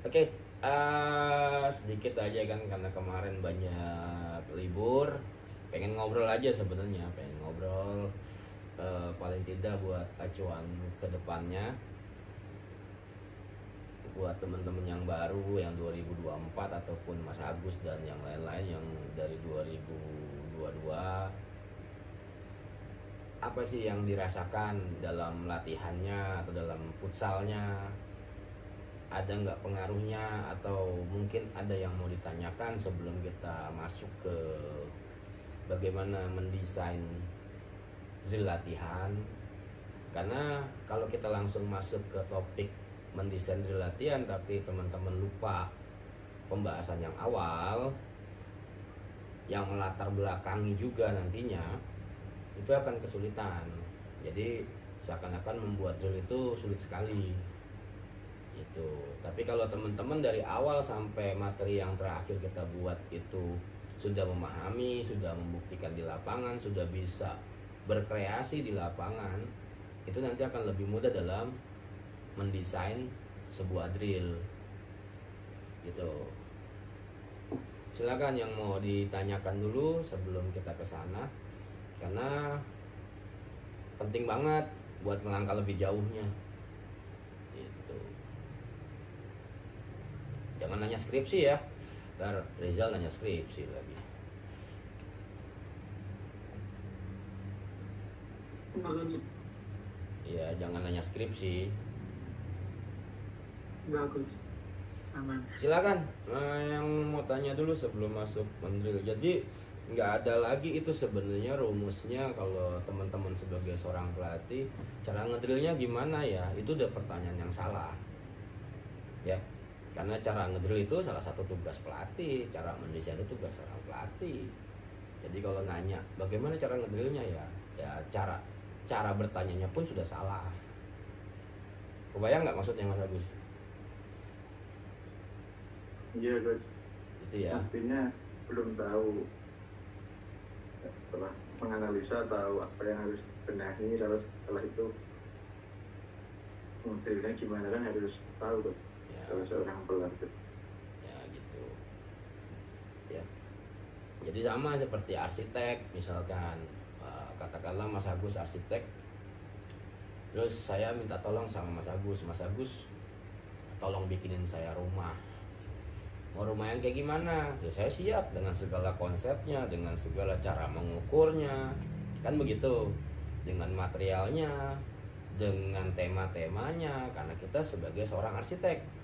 Oke, sedikit aja kan karena kemarin banyak libur, pengen ngobrol aja sebenarnya, pengen ngobrol paling tidak buat acuan ke depannya buat teman-teman yang baru yang 2024 ataupun Mas Agus dan yang lain-lain yang dari 2022, apa sih yang dirasakan dalam latihannya atau dalam futsalnya, ada nggak pengaruhnya, atau mungkin ada yang mau ditanyakan sebelum kita masuk ke bagaimana mendesain drill latihan. Karena kalau kita langsung masuk ke topik mendesain drill latihan tapi teman-teman lupa pembahasan yang awal yang melatar belakangi juga nantinya, itu akan kesulitan. Jadi seakan-akan membuat drill itu sulit sekali itu. Tapi kalau teman-teman dari awal sampai materi yang terakhir kita buat itu sudah memahami, sudah membuktikan di lapangan, sudah bisa berkreasi di lapangan, itu nanti akan lebih mudah dalam mendesain sebuah drill gitu. Silakan yang mau ditanyakan dulu sebelum kita ke sana, karena penting banget buat melangkah lebih jauhnya gitu. Jangan nanya skripsi ya, ntar Rizal nanya skripsi lagi. Iya, jangan nanya skripsi. Bagus, aman. Silakan yang mau tanya dulu sebelum masuk mendrill. Jadi nggak ada lagi itu sebenarnya rumusnya. Kalau teman-teman sebagai seorang pelatih, cara ngedrillnya gimana ya, itu udah pertanyaan yang salah ya. Karena cara ngedrill itu salah satu tugas pelatih, cara mendesain itu tugas seorang pelatih. Jadi kalau nanya bagaimana cara ngedrillnya ya cara bertanyanya pun sudah salah. Kebayang nggak maksudnya Mas Agus? Iya guys, Itu ya. artinya belum tahu, setelah menganalisa tahu apa yang harus benahi, lalu setelah itu modelnya gimana kan harus tahu tuh Ya. salah seorang pelatih. Ya gitu ya. Jadi sama seperti arsitek misalkan, katakanlah Mas Agus arsitek, terus saya minta tolong sama Mas Agus tolong bikinin saya rumah. Mau rumah yang kayak gimana? Ya saya siap dengan segala konsepnya, dengan segala cara mengukurnya, kan begitu, dengan materialnya, dengan tema-temanya, karena kita sebagai seorang arsitek.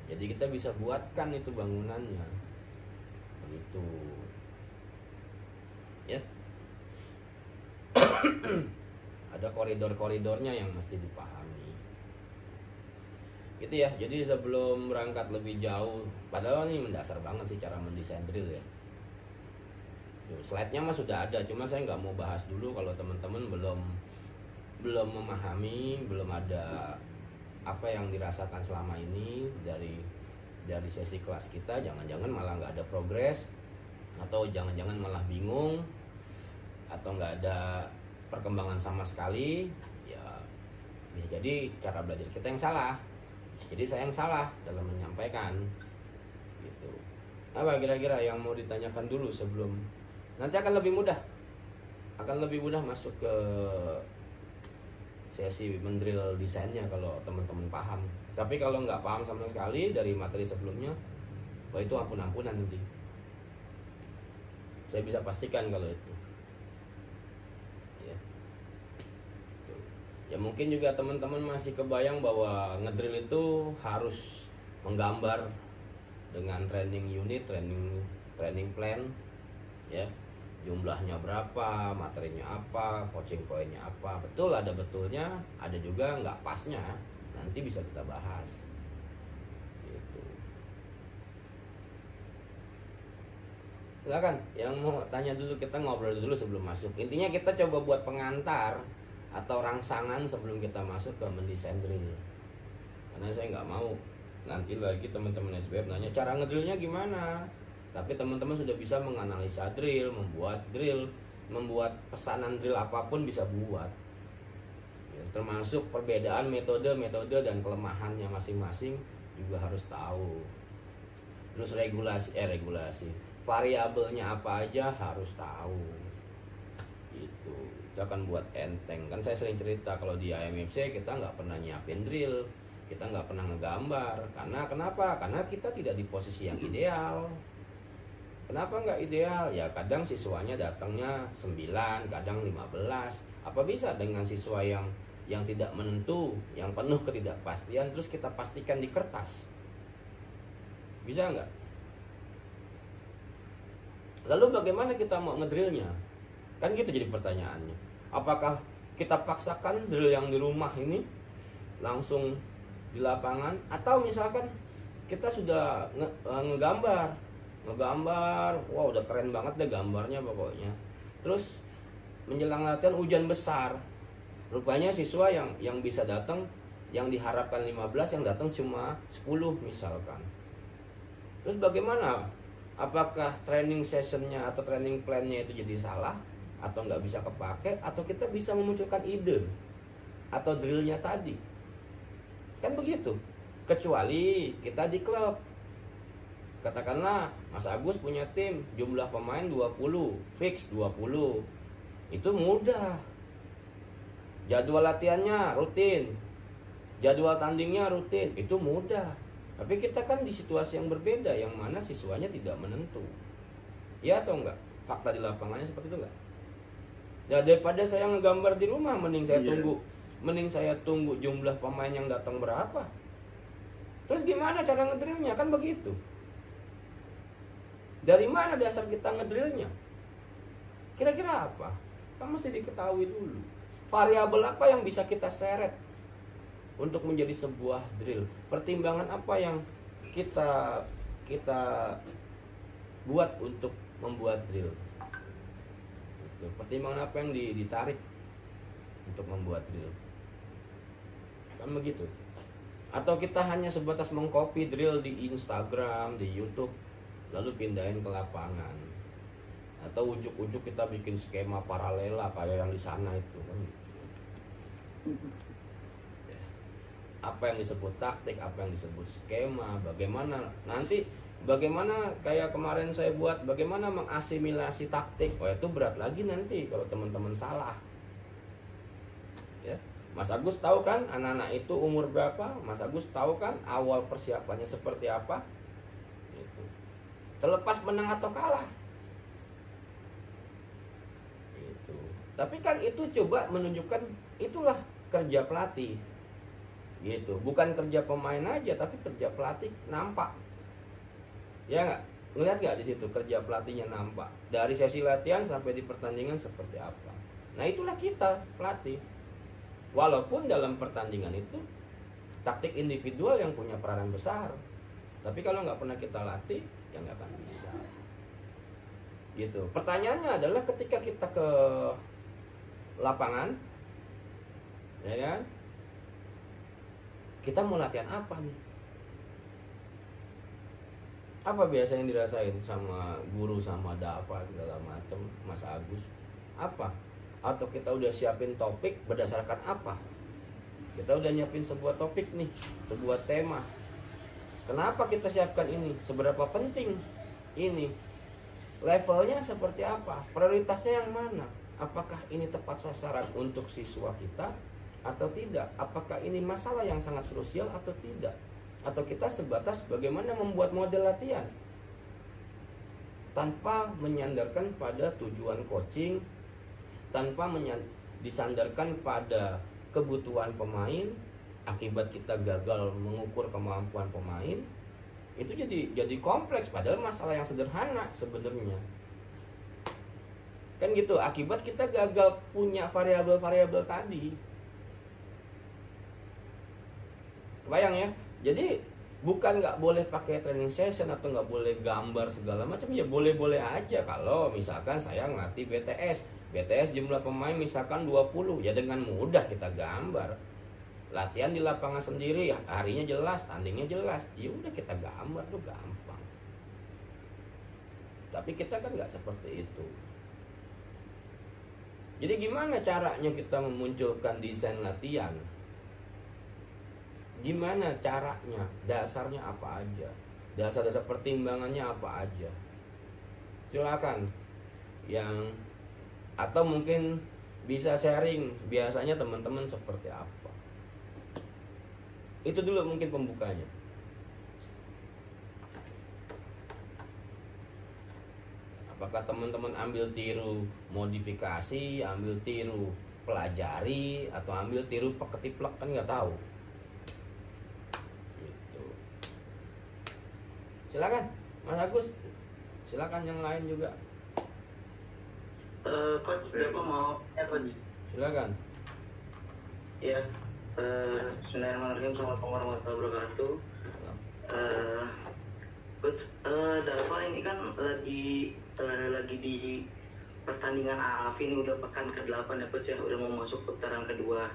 Jadi kita bisa buatkan itu bangunannya. Begitu. Ya. Ada koridor-koridornya yang mesti dipahami. Gitu ya. Jadi sebelum berangkat lebih jauh, padahal ini mendasar banget sih cara mendesain drill ya. Slide-nya mah sudah ada, cuma saya nggak mau bahas dulu kalau teman-teman belum memahami, belum ada apa yang dirasakan selama ini dari sesi kelas kita. Jangan-jangan malah nggak ada progres, atau jangan-jangan malah bingung, atau nggak ada perkembangan sama sekali. Ya bisa jadi cara belajar kita yang salah, jadi saya yang salah dalam menyampaikan gitu. Apa kira-kira yang mau ditanyakan dulu sebelum nanti akan lebih mudah masuk ke sesi mendrill desainnya kalau teman-teman paham. Tapi kalau nggak paham sama sekali dari materi sebelumnya, wah itu ampun-ampunan nanti. Saya bisa pastikan kalau itu. Ya mungkin juga teman-teman masih kebayang bahwa ngedrill itu harus menggambar dengan training unit, training plan ya. Jumlahnya berapa, materinya apa, coaching pointnya apa. Betul, ada betulnya, ada juga nggak pasnya. Nanti bisa kita bahas. Gitu. Silakan yang mau tanya dulu, kita ngobrol dulu sebelum masuk. Intinya kita coba buat pengantar atau rangsangan sebelum kita masuk ke mendesain drill. Karena saya nggak mau nanti lagi teman-teman SBF nanya cara ngedrillnya gimana, tapi teman-teman sudah bisa menganalisa drill, membuat pesanan drill apapun bisa buat ya, termasuk perbedaan metode dan kelemahannya masing-masing juga harus tahu. Terus regulasi variabelnya apa aja harus tahu. Itu akan buat enteng. Kan saya sering cerita kalau di AMFC kita nggak pernah nyiapin drill, kita nggak pernah ngegambar. Karena kenapa? Karena kita tidak di posisi yang ideal. Kenapa nggak ideal? Ya kadang siswanya datangnya 9, kadang 15. Apa bisa dengan siswa yang tidak menentu, yang penuh ketidakpastian, terus kita pastikan di kertas? Bisa nggak? Lalu bagaimana kita mau ngedrillnya? Kan gitu jadi pertanyaannya. Apakah kita paksakan drill yang di rumah ini langsung di lapangan, atau misalkan kita sudah ngegambar, wah udah keren banget deh gambarnya pokoknya. Terus menjelang latihan hujan besar, rupanya siswa yang bisa datang, yang diharapkan 15, yang datang cuma 10 misalkan. Terus bagaimana? Apakah training sessionnya atau training plannya itu jadi salah, atau nggak bisa kepake, atau kita bisa memunculkan ide atau drillnya tadi? Kan begitu. Kecuali kita di klub, katakanlah Mas Agus punya tim, jumlah pemain 20, fix 20, itu mudah. Jadwal latihannya rutin, jadwal tandingnya rutin, itu mudah. Tapi kita kan di situasi yang berbeda, yang mana siswanya tidak menentu. Ya atau enggak? Fakta di lapangannya seperti itu enggak? Ya daripada saya ngegambar di rumah, mending saya tunggu jumlah pemain yang datang berapa. Terus gimana cara ngedrillnya? Kan begitu. Dari mana dasar kita ngedrillnya? Kira-kira apa? Kan mesti diketahui dulu. Variabel apa yang bisa kita seret untuk menjadi sebuah drill? Pertimbangan apa yang kita buat untuk membuat drill? Pertimbangan apa yang ditarik untuk membuat drill? Kan begitu. Atau kita hanya sebatas mengcopy drill di Instagram, di YouTube, lalu pindahin ke lapangan. Atau ujuk-ujuk kita bikin skema paralela kayak yang di sana itu kan. Apa yang disebut taktik, apa yang disebut skema, bagaimana kayak kemarin saya buat, bagaimana mengasimilasi taktik. Oh itu berat lagi nanti kalau teman-teman salah. Ya, Mas Agus tahu kan anak-anak itu umur berapa? Mas Agus tahu kan awal persiapannya seperti apa? Itu. Terlepas menang atau kalah. Itu. Tapi kan itu coba menunjukkan itulah kerja pelatih. Gitu. Bukan kerja pemain aja, tapi kerja pelatih nampak. Ya nggak? Ngeliat nggak di situ kerja pelatihnya nampak. Dari sesi latihan sampai di pertandingan seperti apa. Nah itulah kita pelatih. Walaupun dalam pertandingan itu taktik individual yang punya peranan besar, tapi kalau nggak pernah kita latih, ya nggak akan bisa. Gitu. Pertanyaannya adalah ketika kita ke lapangan, ya kan? Kita mau latihan apa nih? Apa biasa yang dirasain sama guru, sama Dava segala macam, Mas Agus? Apa? Atau kita udah siapin topik berdasarkan apa? Kita udah nyiapin sebuah topik nih, sebuah tema. Kenapa kita siapkan ini? Seberapa penting ini? Levelnya seperti apa? Prioritasnya yang mana? Apakah ini tepat sasaran untuk siswa kita atau tidak? Apakah ini masalah yang sangat krusial atau tidak? Atau kita sebatas bagaimana membuat model latihan tanpa menyandarkan pada tujuan coaching, tanpa disandarkan pada kebutuhan pemain, akibat kita gagal mengukur kemampuan pemain. Itu jadi kompleks, padahal masalah yang sederhana sebenarnya. Kan gitu, akibat kita gagal punya variabel-variabel tadi. Kebayang ya? Jadi bukan nggak boleh pakai training session atau nggak boleh gambar segala macam, ya boleh-boleh aja. Kalau misalkan saya ngelatih BTS jumlah pemain misalkan 20, ya dengan mudah kita gambar. Latihan di lapangan sendiri, harinya jelas, tandingnya jelas, ya udah kita gambar tuh gampang. Tapi kita kan nggak seperti itu. Jadi gimana caranya kita memunculkan desain latihan? gimana caranya, dasarnya apa aja, dasar-dasar pertimbangannya apa aja. Silakan yang, atau mungkin bisa sharing biasanya teman-teman seperti apa. Itu dulu mungkin pembukanya. Apakah teman-teman ambil tiru modifikasi, ambil tiru pelajari, atau ambil tiru peketiplek, kan nggak tahu. Gitu. Silakan Mas Agus, silakan yang lain juga. Coach, siapa mau? Ya Coach. Silakan. Ya, Bismillahirrahmanirrahim. Assalamualaikum warahmatullahi wabarakatuh. Coach, Dava ini kan lagi di pertandingan AAF ini udah pekan ke-8 ya Coach ya, udah mau masuk putaran kedua.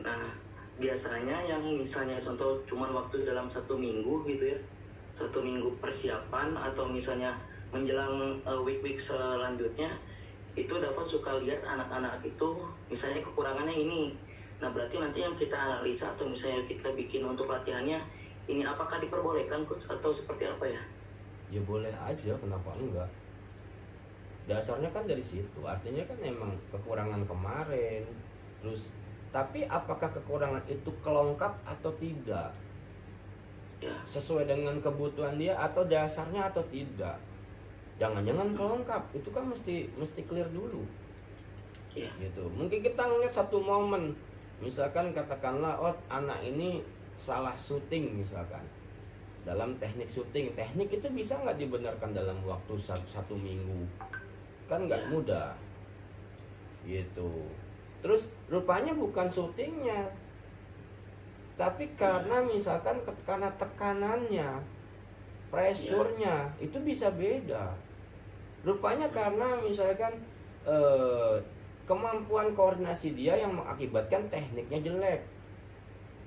Nah, biasanya yang misalnya contoh cuman waktu dalam 1 minggu gitu ya, 1 minggu persiapan atau misalnya menjelang week-week selanjutnya, itu Dava suka lihat anak-anak itu misalnya kekurangannya ini. Nah, berarti nanti yang kita analisa atau misalnya kita bikin untuk latihannya ini, apakah diperbolehkan Coach atau seperti apa ya? Ya boleh aja, kenapa enggak? Dasarnya kan dari situ, artinya kan memang kekurangan kemarin. Terus, tapi apakah kekurangan itu kelengkap atau tidak? Ya. Sesuai dengan kebutuhan dia atau dasarnya atau tidak? Jangan-jangan kelengkap, itu kan mesti clear dulu. Ya. Gitu. Mungkin kita ngeliat satu momen, misalkan katakanlah, oh anak ini salah syuting misalkan. Dalam teknik syuting, teknik itu bisa nggak dibenarkan dalam waktu 1 minggu? Kan nggak mudah. Gitu. Terus rupanya bukan syutingnya, tapi karena misalkan karena tekanannya, pressure-nya itu bisa beda. Rupanya karena misalkan kemampuan koordinasi dia yang mengakibatkan tekniknya jelek.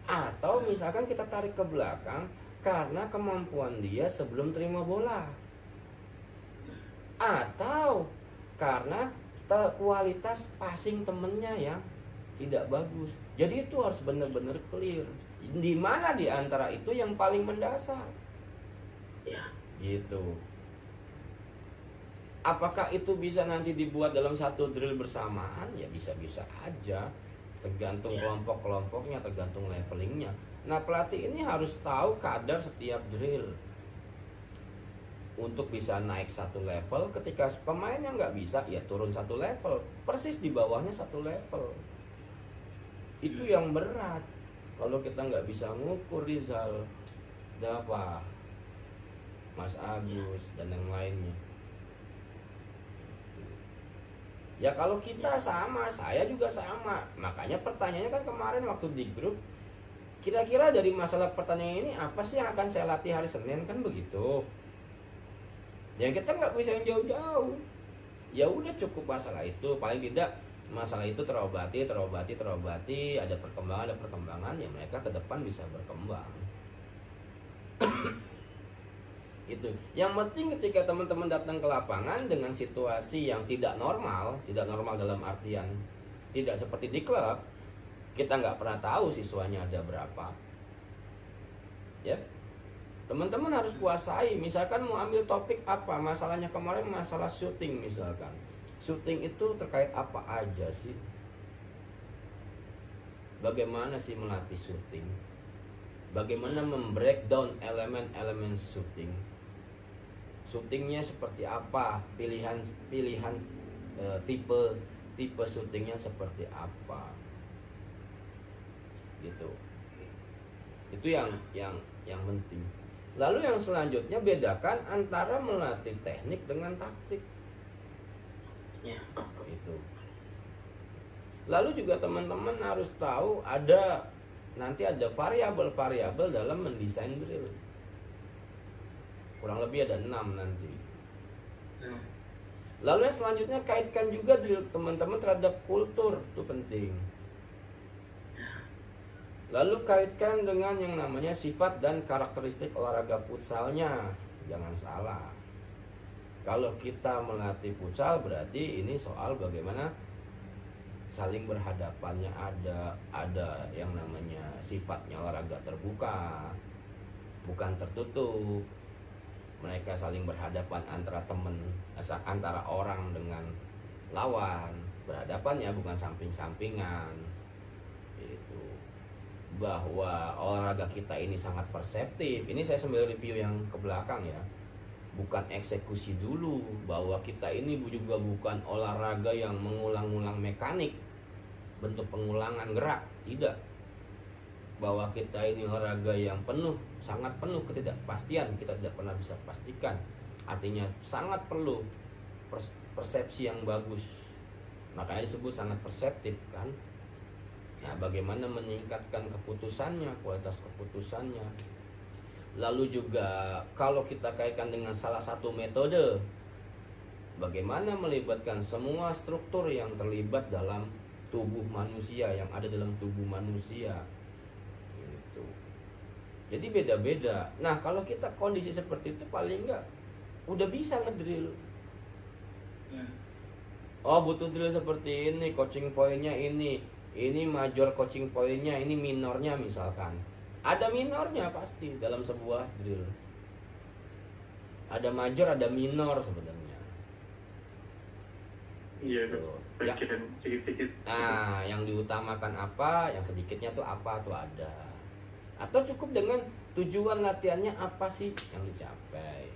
Atau misalkan kita tarik ke belakang karena kemampuan dia sebelum terima bola. Atau karena kualitas passing temennya yang tidak bagus. Jadi itu harus benar-benar clear. Di mana di antara itu yang paling mendasar? Ya. Gitu. Apakah itu bisa nanti dibuat dalam satu drill bersamaan? Ya bisa-bisa aja. Tergantung kelompok-kelompoknya, tergantung levelingnya. Nah, pelatih ini harus tahu kadar setiap drill untuk bisa naik 1 level. Ketika pemainnya nggak bisa, ya turun 1 level, persis di bawahnya 1 level. Itu yang berat kalau kita nggak bisa ngukur. Rizal, Dava, Mas Agus, dan yang lainnya. Ya kalau kita sama, saya juga sama. Makanya pertanyaannya kan kemarin waktu di grup, kira-kira dari masalah pertanyaan ini apa sih yang akan saya latih hari Senin, kan begitu. Ya kita nggak bisa yang jauh-jauh. Ya udah cukup masalah itu, paling tidak masalah itu terobati, ada perkembangan, ya mereka ke depan bisa berkembang. Itu yang penting. Ketika teman-teman datang ke lapangan dengan situasi yang tidak normal dalam artian tidak seperti di klub, kita nggak pernah tahu siswanya ada berapa. Ya, teman-teman harus kuasai. Misalkan mau ambil topik apa, masalahnya kemarin masalah syuting misalkan. Syuting itu terkait apa aja sih? Bagaimana sih melatih syuting? Bagaimana membreakdown elemen-elemen syuting? Syutingnya seperti apa? Pilihan tipe syutingnya seperti apa? Gitu. Itu yang penting. Lalu yang selanjutnya, bedakan antara melatih teknik dengan taktik. Ya. Itu. Lalu juga teman-teman harus tahu nanti ada variabel-variabel dalam mendesain drill. Kurang lebih ada 6 nanti. Lalu yang selanjutnya, kaitkan juga drill teman-teman terhadap kultur, itu penting. Lalu kaitkan dengan yang namanya sifat dan karakteristik olahraga futsalnya. Jangan salah. Kalau kita melatih futsal berarti ini soal bagaimana saling berhadapannya ada yang namanya sifatnya olahraga terbuka, bukan tertutup. Mereka saling berhadapan antara antara orang dengan lawan, berhadapan ya, bukan samping-sampingan. Itu bahwa olahraga kita ini sangat perseptif. Ini saya sambil review yang ke belakang ya, bukan eksekusi dulu. Bahwa kita ini juga bukan olahraga yang mengulang-ulang mekanik, bentuk pengulangan gerak, tidak. Bahwa kita ini olahraga yang penuh, sangat penuh ketidakpastian, kita tidak pernah bisa pastikan. Artinya sangat perlu persepsi yang bagus, makanya disebut sangat perseptif kan. Nah, bagaimana meningkatkan keputusannya, kualitas keputusannya. Lalu juga kalau kita kaitkan dengan salah satu metode, bagaimana melibatkan semua struktur yang terlibat dalam tubuh manusia, yang ada dalam tubuh manusia. Gitu. Jadi beda-beda. Nah, kalau kita kondisi seperti itu, paling enggak udah bisa ngedrill. Oh, butuh drill seperti ini, coaching pointnya ini major coaching pointnya, ini minornya misalkan. Ada minornya pasti dalam sebuah drill. Ada major, ada minor sebenarnya. Iya, Ya. sedikit-sedikit. Nah, yang diutamakan apa, yang sedikitnya tuh apa tuh ada. Atau cukup dengan tujuan latihannya apa sih yang dicapai.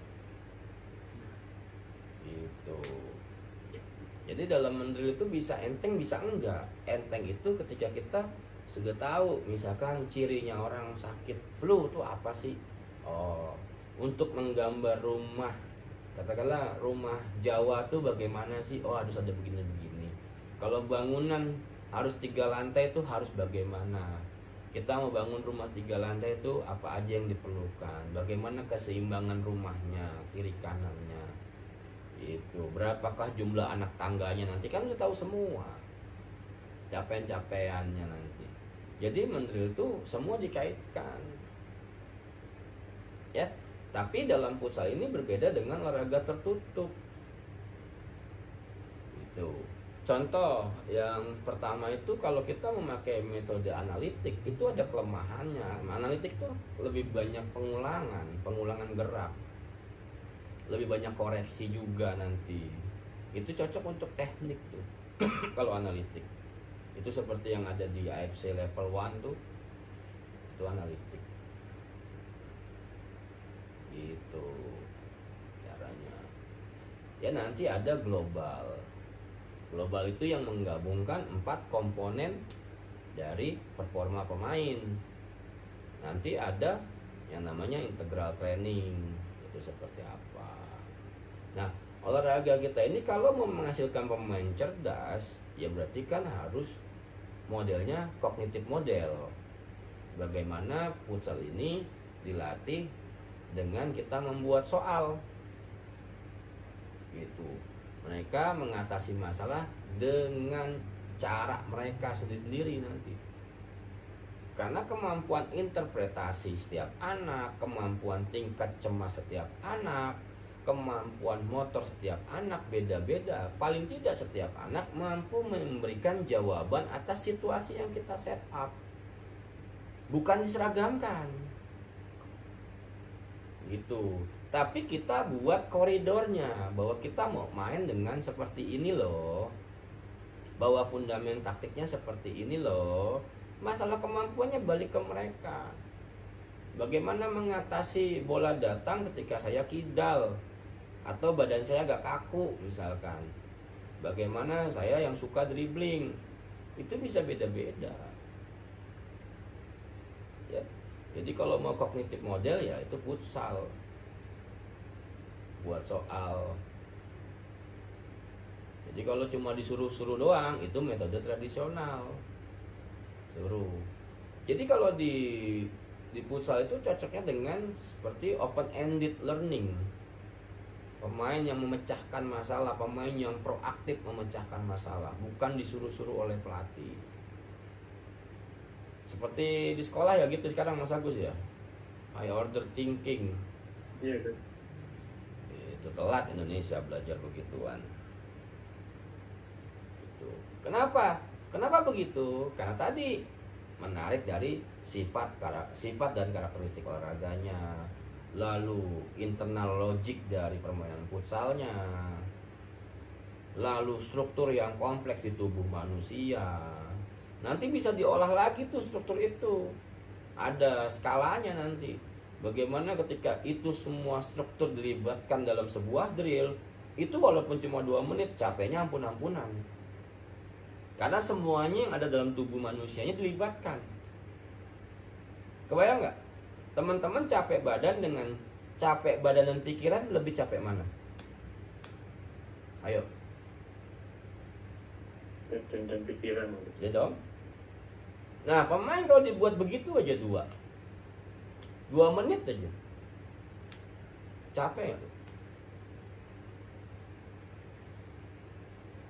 Gitu. Jadi dalam mendrill itu bisa enteng, bisa enggak. Enteng itu ketika kita sudah tahu, misalkan cirinya orang sakit flu itu apa sih. Oh, untuk menggambar rumah, katakanlah rumah Jawa tuh bagaimana sih. Oh, harus ada begini-begini. Kalau bangunan harus 3 lantai itu harus bagaimana. Kita mau bangun rumah 3 lantai itu apa aja yang diperlukan. Bagaimana keseimbangan rumahnya, kiri kanannya. Itu berapakah jumlah anak tangganya, nanti kan udah tahu semua capaian-capaiannya nanti. Jadi mendrill itu semua dikaitkan ya. Tapi dalam futsal ini berbeda dengan olahraga tertutup. Itu contoh yang pertama itu, kalau kita memakai metode analitik itu ada kelemahannya. Analitik itu lebih banyak pengulangan gerak, lebih banyak koreksi juga nanti. Itu cocok untuk teknik tuh. Kalau analitik itu seperti yang ada di AFC level 1 tuh, itu analitik. Gitu caranya. Ya, nanti ada global. Global itu yang menggabungkan 4 komponen dari performa pemain. Nanti ada yang namanya integral training. Itu seperti apa. Nah, olahraga kita ini kalau mau menghasilkan pemain cerdas, ya berarti kan harus modelnya kognitif model. Bagaimana futsal ini dilatih dengan kita membuat soal. Gitu. Mereka mengatasi masalah dengan cara mereka sendiri-sendiri nanti. Karena kemampuan interpretasi setiap anak, kemampuan tingkat cemas setiap anak, kemampuan motor setiap anak beda-beda. Paling tidak setiap anak mampu memberikan jawaban atas situasi yang kita set up. Bukan diseragamkan. Gitu. Tapi kita buat koridornya, bahwa kita mau main dengan seperti ini loh. Bahwa fundament taktiknya seperti ini loh. Masalah kemampuannya balik ke mereka. Bagaimana mengatasi bola datang ketika saya kidal atau badan saya agak kaku misalkan. Bagaimana saya yang suka dribbling. Itu bisa beda-beda. Ya. Jadi kalau mau kognitif model ya itu futsal. Buat soal. Jadi kalau cuma disuruh-suruh doang itu metode tradisional. Suruh. Jadi kalau di futsal itu cocoknya dengan seperti open ended learning. Pemain yang memecahkan masalah, pemain yang proaktif memecahkan masalah, bukan disuruh-suruh oleh pelatih. Seperti di sekolah ya gitu sekarang Mas Agus ya. High order thinking. Iya kan. Itu telat Indonesia belajar begituan. Gitu. Kenapa? Kenapa begitu? Karena tadi menarik dari sifat dan karakteristik olahraganya, lalu internal logik dari permainan futsalnya, lalu struktur yang kompleks di tubuh manusia. Nanti bisa diolah lagi tuh struktur itu, ada skalanya nanti. Bagaimana ketika itu semua struktur dilibatkan dalam sebuah drill, itu walaupun cuma 2 menit capeknya ampun-ampunan. Karena semuanya yang ada dalam tubuh manusianya dilibatkan. Kebayang nggak? Teman-teman capek badan dan pikiran, lebih capek mana? Ayo. Badan dan pikiran. Ya dong. Nah, pemain kalau dibuat begitu aja 2 menit aja, capek nggak tuh?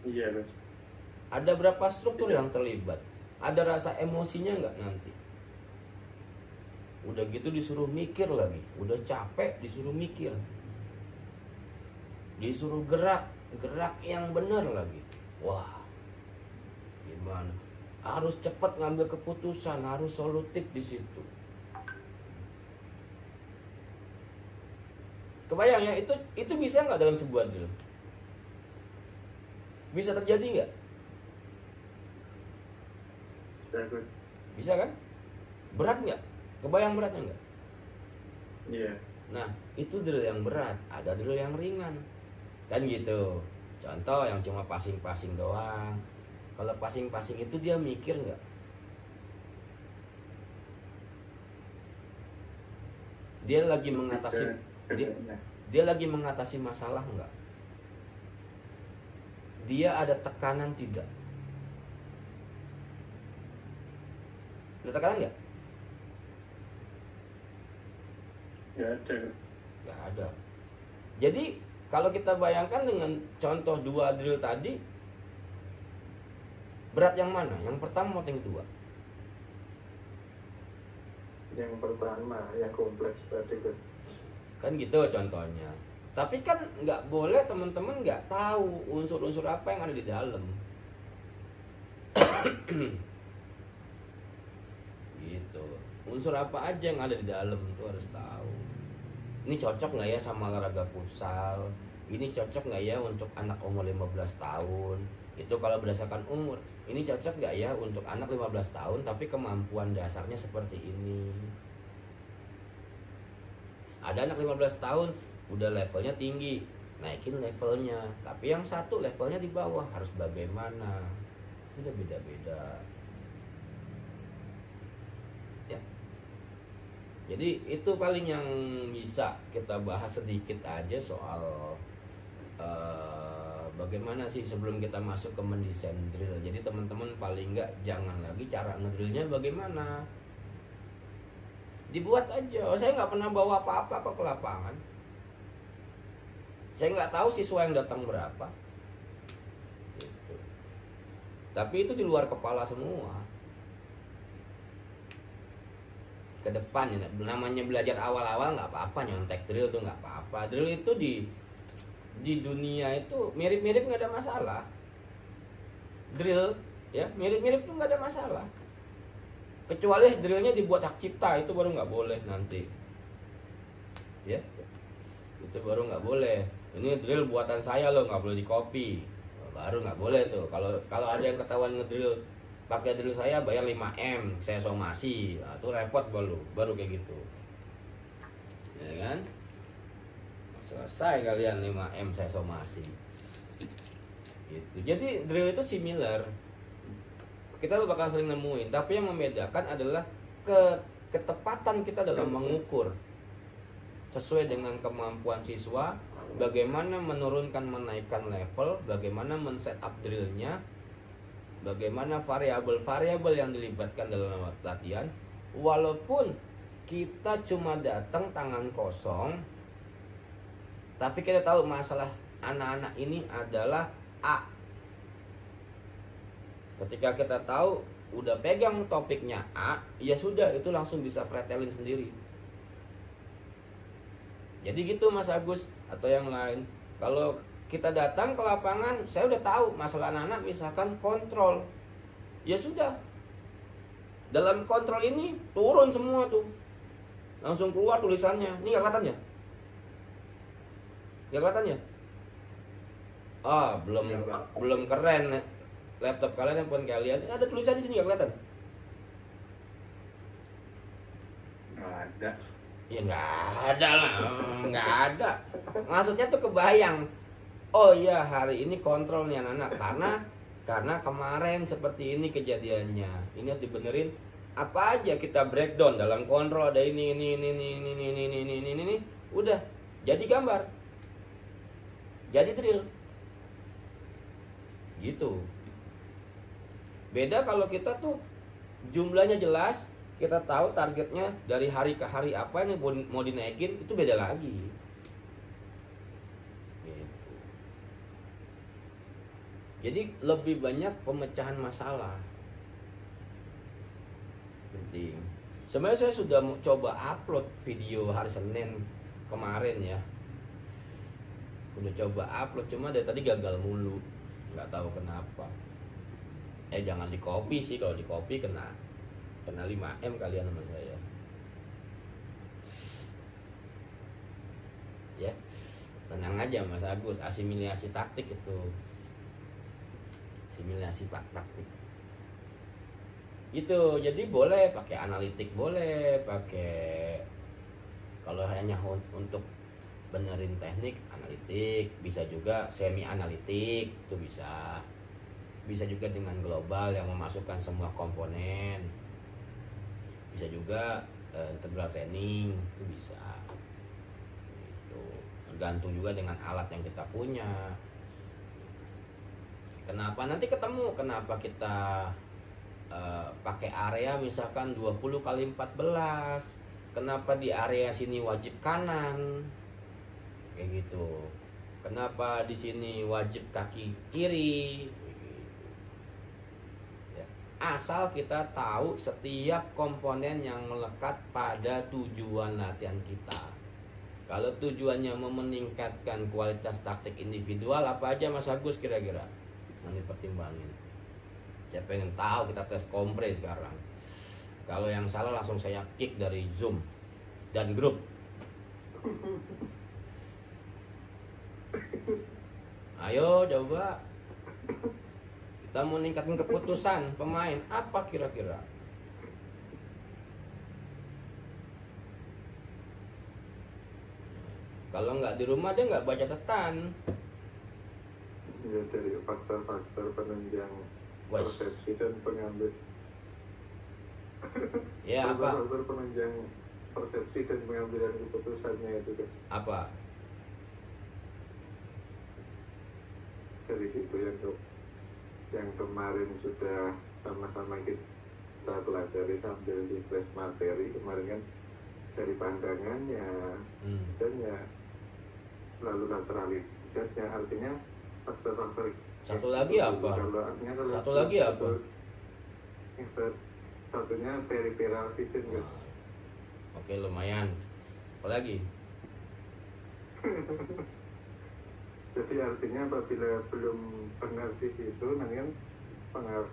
Iya, Mas. Ada berapa struktur yang terlibat? Ada rasa emosinya nggak nanti? Udah gitu disuruh mikir lagi, udah capek disuruh mikir, disuruh gerak yang benar lagi. Wah, gimana? Harus cepat ngambil keputusan, harus solutif di situ. Kebayang ya, itu bisa nggak dalam sebuah drill? Bisa terjadi nggak? Bisa kan? Berat nggak? Kebayang beratnya nggak? Iya. Nah, itu drill yang berat, ada drill yang ringan. Kan gitu. Contoh yang cuma passing-passing doang. Kalau passing-passing itu dia mikir nggak? Dia lagi mengatasi dia lagi mengatasi masalah nggak? Dia ada tekanan tidak? Ada tekanan nggak? Nggak ada. Nggak ada. Jadi kalau kita bayangkan dengan contoh 2 drill tadi, berat yang mana? Yang pertama atau yang kedua? Yang pertama, yang kompleks tadi kan. Kan gitu contohnya. Tapi kan nggak boleh teman-teman nggak tahu unsur-unsur apa yang ada di dalam. Gitu. Unsur apa aja yang ada di dalam itu harus tahu. Ini cocok nggak ya sama olahraga futsal? Ini cocok nggak ya untuk anak umur 15 tahun? Itu kalau berdasarkan umur. Ini cocok nggak ya untuk anak 15 tahun tapi kemampuan dasarnya seperti ini? Ada anak 15 tahun udah levelnya tinggi, naikin levelnya. Tapi yang satu levelnya di bawah, harus bagaimana? Itu beda-beda. Ya. Jadi itu paling yang bisa kita bahas sedikit aja soal bagaimana sih sebelum kita masuk ke mendesain drill. Jadi teman-teman paling nggak jangan lagi cara ngedrillnya bagaimana. Dibuat aja. Saya nggak pernah bawa apa-apa ke lapangan. Saya nggak tahu siswa yang datang berapa. Gitu. Tapi itu di luar kepala semua. Ke depan ya, namanya belajar awal-awal nggak apa-apa, nyontek drill tuh nggak apa-apa. Drill itu di dunia itu mirip-mirip nggak ada masalah. Drill ya mirip-mirip tuh nggak ada masalah. Kecuali drillnya dibuat hak cipta, itu baru nggak boleh nanti. Ya, itu baru nggak boleh. Ini drill buatan saya loh, nggak boleh di-copy. Baru nggak boleh tuh. Kalau ada yang ketahuan ngedrill pakai drill saya bayar 5M, saya somasi. Nah, itu repot baru kayak gitu. Ya kan? Selesai kalian 5M saya somasi. Gitu. Jadi drill itu similar. Kita tuh bakal sering nemuin, tapi yang membedakan adalah ketepatan kita dalam mengukur sesuai dengan kemampuan siswa, bagaimana menurunkan menaikkan level, bagaimana men-set up drillnya, bagaimana variabel-variabel yang dilibatkan dalam latihan. Walaupun kita cuma datang tangan kosong, tapi kita tahu masalah anak-anak ini adalah A. Ketika kita tahu udah pegang topiknya A, ya sudah, itu langsung bisa pretelin sendiri. Jadi gitu Mas Agus atau yang lain. Kalau kita datang ke lapangan, saya udah tahu masalah anak-anak misalkan kontrol. ya sudah. Dalam kontrol ini turun semua tuh, langsung keluar tulisannya. Ini nggak kelihatan ya? Nggak kelihatan ya? Ah, belum keren laptop kalian, handphone kalian. Ini ada tulisannya sini, nggak kelihatan? Nggak ada. Ya nggak ada lah, nggak ada. Maksudnya tuh kebayang. Oh iya, hari ini kontrol nih anak-anak, karena kemarin seperti ini kejadiannya. Ini harus dibenerin. Apa aja kita breakdown dalam kontrol, ada ini, udah jadi gambar, jadi drill. Gitu. Beda kalau kita tuh jumlahnya jelas, kita tahu targetnya dari hari ke hari apa yang mau dinaikin, itu beda lagi. Gitu. Jadi lebih banyak pemecahan masalah. Penting. Sebenarnya saya sudah mau coba upload video hari Senin kemarin ya. Udah coba upload, cuma dari tadi gagal mulu. Nggak tahu kenapa. Jangan di copy sih, kalau di copy kena 5M kalian sama saya. Ya, tenang aja Mas Agus, asimilasi taktik itu. Asimilasi taktik. Itu, jadi boleh pakai analitik, boleh pakai, kalau hanya untuk benerin teknik analitik, bisa juga semi analitik, itu bisa juga dengan global yang memasukkan semua komponen, bisa juga integral training, itu bisa. Itu tergantung juga dengan alat yang kita punya. Kenapa nanti ketemu, kenapa kita pakai area misalkan 20 kali 14, kenapa di area sini wajib kanan, kayak gitu, kenapa di sini wajib kaki kiri, ya. Asal kita tahu setiap komponen yang melekat pada tujuan latihan kita. Kalau tujuannya meningkatkan kualitas taktik individual, apa aja Mas Agus kira-kira nanti pertimbangin. Saya pengen tahu, kita tes kompres sekarang. Kalau yang salah langsung saya kick dari Zoom dan grup. Ayo coba. Kita mau ningkatin keputusan pemain, apa kira-kira? Kalau nggak di rumah dia nggak baca catatan. Ya, dari faktor-faktor penunjang persepsi dan pengambil. Ya, apa? Faktor penunjang persepsi dan pengambilan keputusannya itu guys. Apa? Dari situ yang kemarin sudah sama-sama kita pelajari sambil di flash materi kemarin kan, dari pandangannya dan ya lalu lateralitasnya, artinya faktor-faktor. Satu lagi apa? Satu lagi apa? Satunya peripheral vision guys. Oke, lumayan. Apa lagi? Jadi artinya apabila belum benar di situ, nanti kan pengaruh.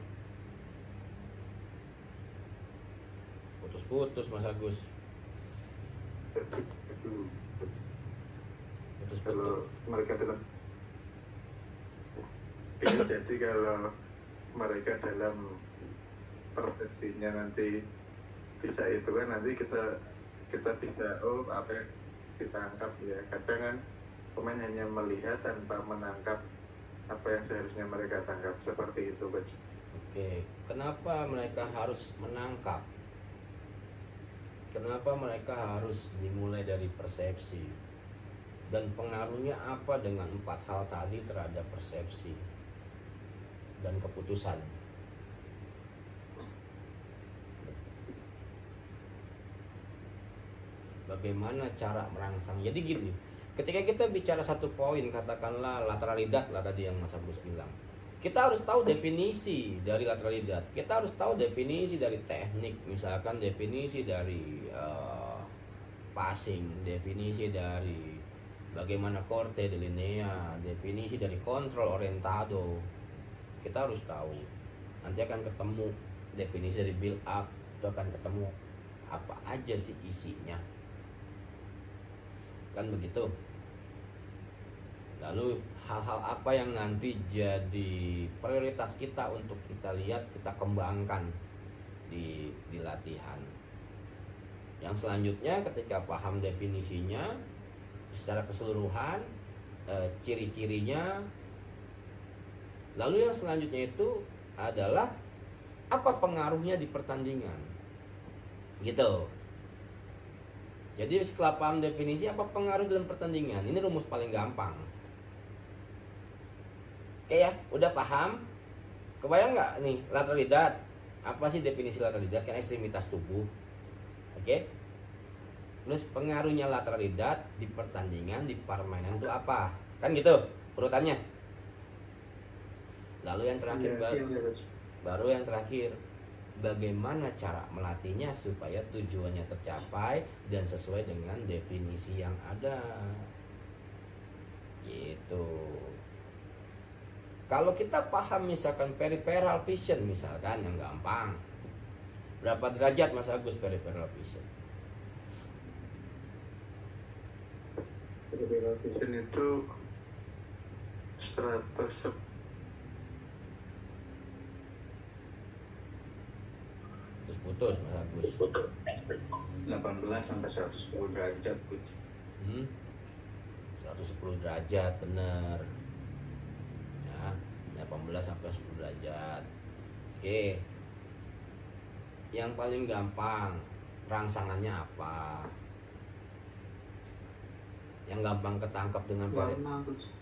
Putus-putus Mas Agus. Putus-putus. Kalau mereka dalam jadi kalau mereka dalam persepsinya nanti bisa itu kan, nanti kita bisa apa yang ditangkap ya. Kadang kan pemain hanya melihat tanpa menangkap apa yang seharusnya mereka tangkap, seperti itu Coach. Oke, kenapa mereka harus menangkap? Kenapa mereka harus dimulai dari persepsi? Dan pengaruhnya apa dengan 4 hal tadi terhadap persepsi dan keputusan? Bagaimana cara merangsang? Jadi gini, ketika kita bicara satu poin, katakanlah lateralidat lah tadi yang Mas Agus bilang, kita harus tahu definisi dari lateralidat, kita harus tahu definisi dari teknik, misalkan definisi dari passing, definisi dari bagaimana corte de linea, definisi dari control orientado, kita harus tahu. nanti akan ketemu definisi dari build up, itu akan ketemu apa aja sih isinya, kan begitu. Lalu hal-hal apa yang nanti jadi prioritas kita untuk kita lihat, kita kembangkan di latihan. Yang selanjutnya ketika paham definisinya secara keseluruhan, ciri-cirinya, lalu yang selanjutnya itu adalah apa pengaruhnya di pertandingan, gitu. Jadi setelah paham definisi, apa pengaruh dalam pertandingan, ini rumus paling gampang. Oke ya, udah paham? Kebayang nggak nih lateralitat? Apa sih definisi lateralitat? Kan ekstremitas tubuh. Oke. Terus pengaruhnya lateralitat di pertandingan, di permainan itu apa? Kan gitu urutannya. Lalu yang terakhir baru yang terakhir, bagaimana cara melatihnya supaya tujuannya tercapai dan sesuai dengan definisi yang ada. Gitu. Kalau kita paham misalkan peripheral vision misalkan yang gampang, berapa derajat Mas Agus peripheral vision? Peripheral vision itu 100 putus Mas Agus. 18 sampai 110 derajat, Coach. 110 derajat bener. Ya, 18 sampai 10 derajat. Oke. Yang paling gampang rangsangannya apa? Yang gampang ketangkap dengan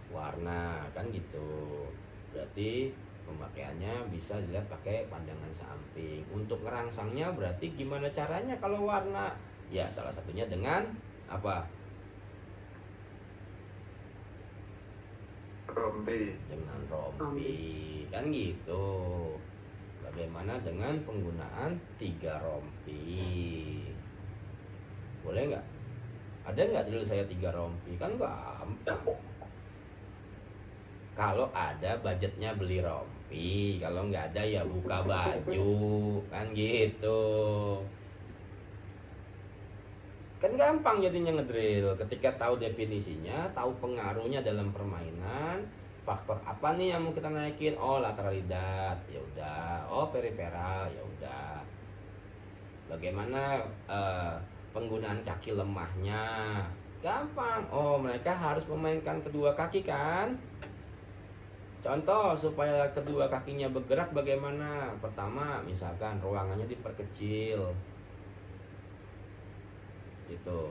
warna kan gitu. Berarti pemakaiannya bisa dilihat pakai pandangan samping. Untuk ngerangsangnya berarti gimana caranya kalau warna? Ya salah satunya dengan apa? rompi. Dengan rompi. Kan gitu. Bagaimana dengan penggunaan 3 rompi? Boleh nggak? Ada nggak dulu saya 3 rompi? Kan gampang. Kalau ada budgetnya beli rompi, kalau nggak ada ya buka baju, kan gitu. Kan gampang jadinya ngedrill ketika tahu definisinya, tahu pengaruhnya dalam permainan, faktor apa nih yang mau kita naikin? Oh, lateralitat, ya udah. Oh, peripheral, ya udah. Bagaimana penggunaan kaki lemahnya? Gampang. Oh, mereka harus memainkan kedua kaki kan? Contoh supaya kedua kakinya bergerak bagaimana? Pertama, misalkan ruangannya diperkecil. Gitu.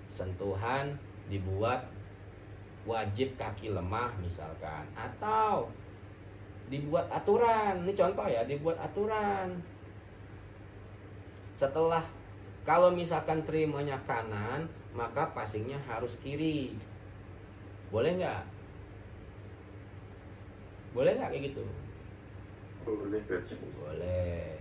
Sentuhan dibuat wajib kaki lemah misalkan, atau dibuat aturan. Ini contoh ya, dibuat aturan. Setelah kalau misalkan terimanya kanan, maka passingnya harus kiri. Boleh nggak? Boleh nggak kayak gitu? Boleh, Coach. Boleh.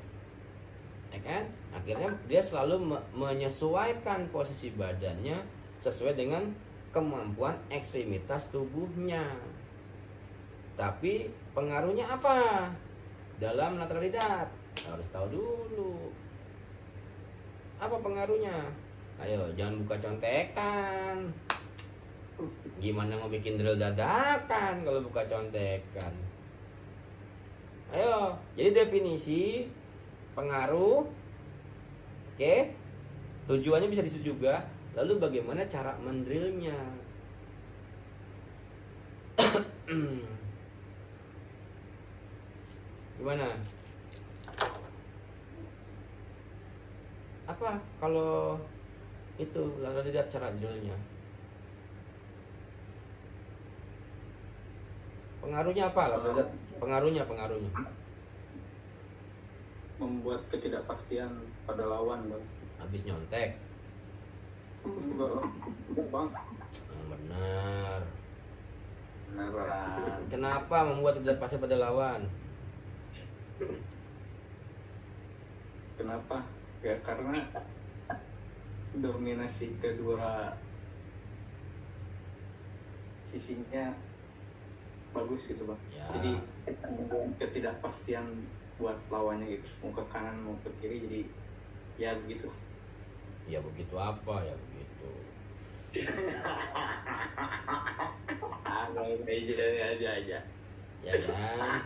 Ya kan? Akhirnya dia selalu menyesuaikan posisi badannya sesuai dengan kemampuan ekstremitas tubuhnya. Tapi pengaruhnya apa? Dalam lateralitat harus tahu dulu. Apa pengaruhnya? Ayo, jangan buka contekan. Gimana mau bikin drill dadakan kalau buka contekan? Ayo, jadi definisi pengaruh, oke? Tujuannya bisa disitu juga. Lalu bagaimana cara mendrillnya? Gimana? Apa kalau itu lalu lihat cara drillnya? Pengaruhnya apa? Lalu lihat pengaruhnya. Membuat ketidakpastian pada lawan, Bang. Habis nyontek. Bang. Yang benar. Beneran. Kenapa membuat ketidakpastian pada lawan? Kenapa? Ya karena dominasi kedua sisinya bagus gitu, Bang. Ya. Jadi ketidakpastian buat lawannya gitu, mau ke kanan mau ke kiri, jadi ya begitu. Ya begitu apa ya begitu. aja. Ya kan?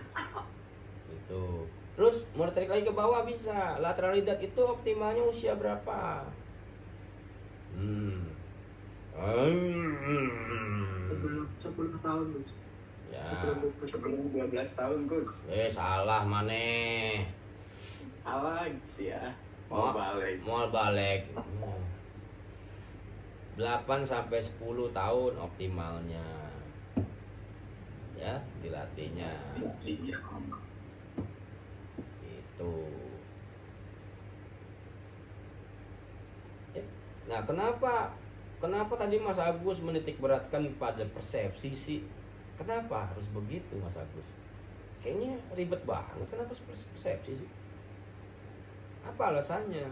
Itu. Terus mau tarik lagi ke bawah bisa. Lateralidad itu optimalnya usia berapa? 10 tahun Coach. Ya. Sebelum 12 tahun coach. Salah maneh. Alah sih ya. Mau balik. 8 sampai 10 tahun optimalnya. Ya, dilatihnya. Itu. Nah, kenapa tadi Mas Agus menitik beratkan pada persepsi sih? Kenapa harus begitu Mas Agus? Kayaknya ribet banget. Kenapa persepsi sih? Apa alasannya?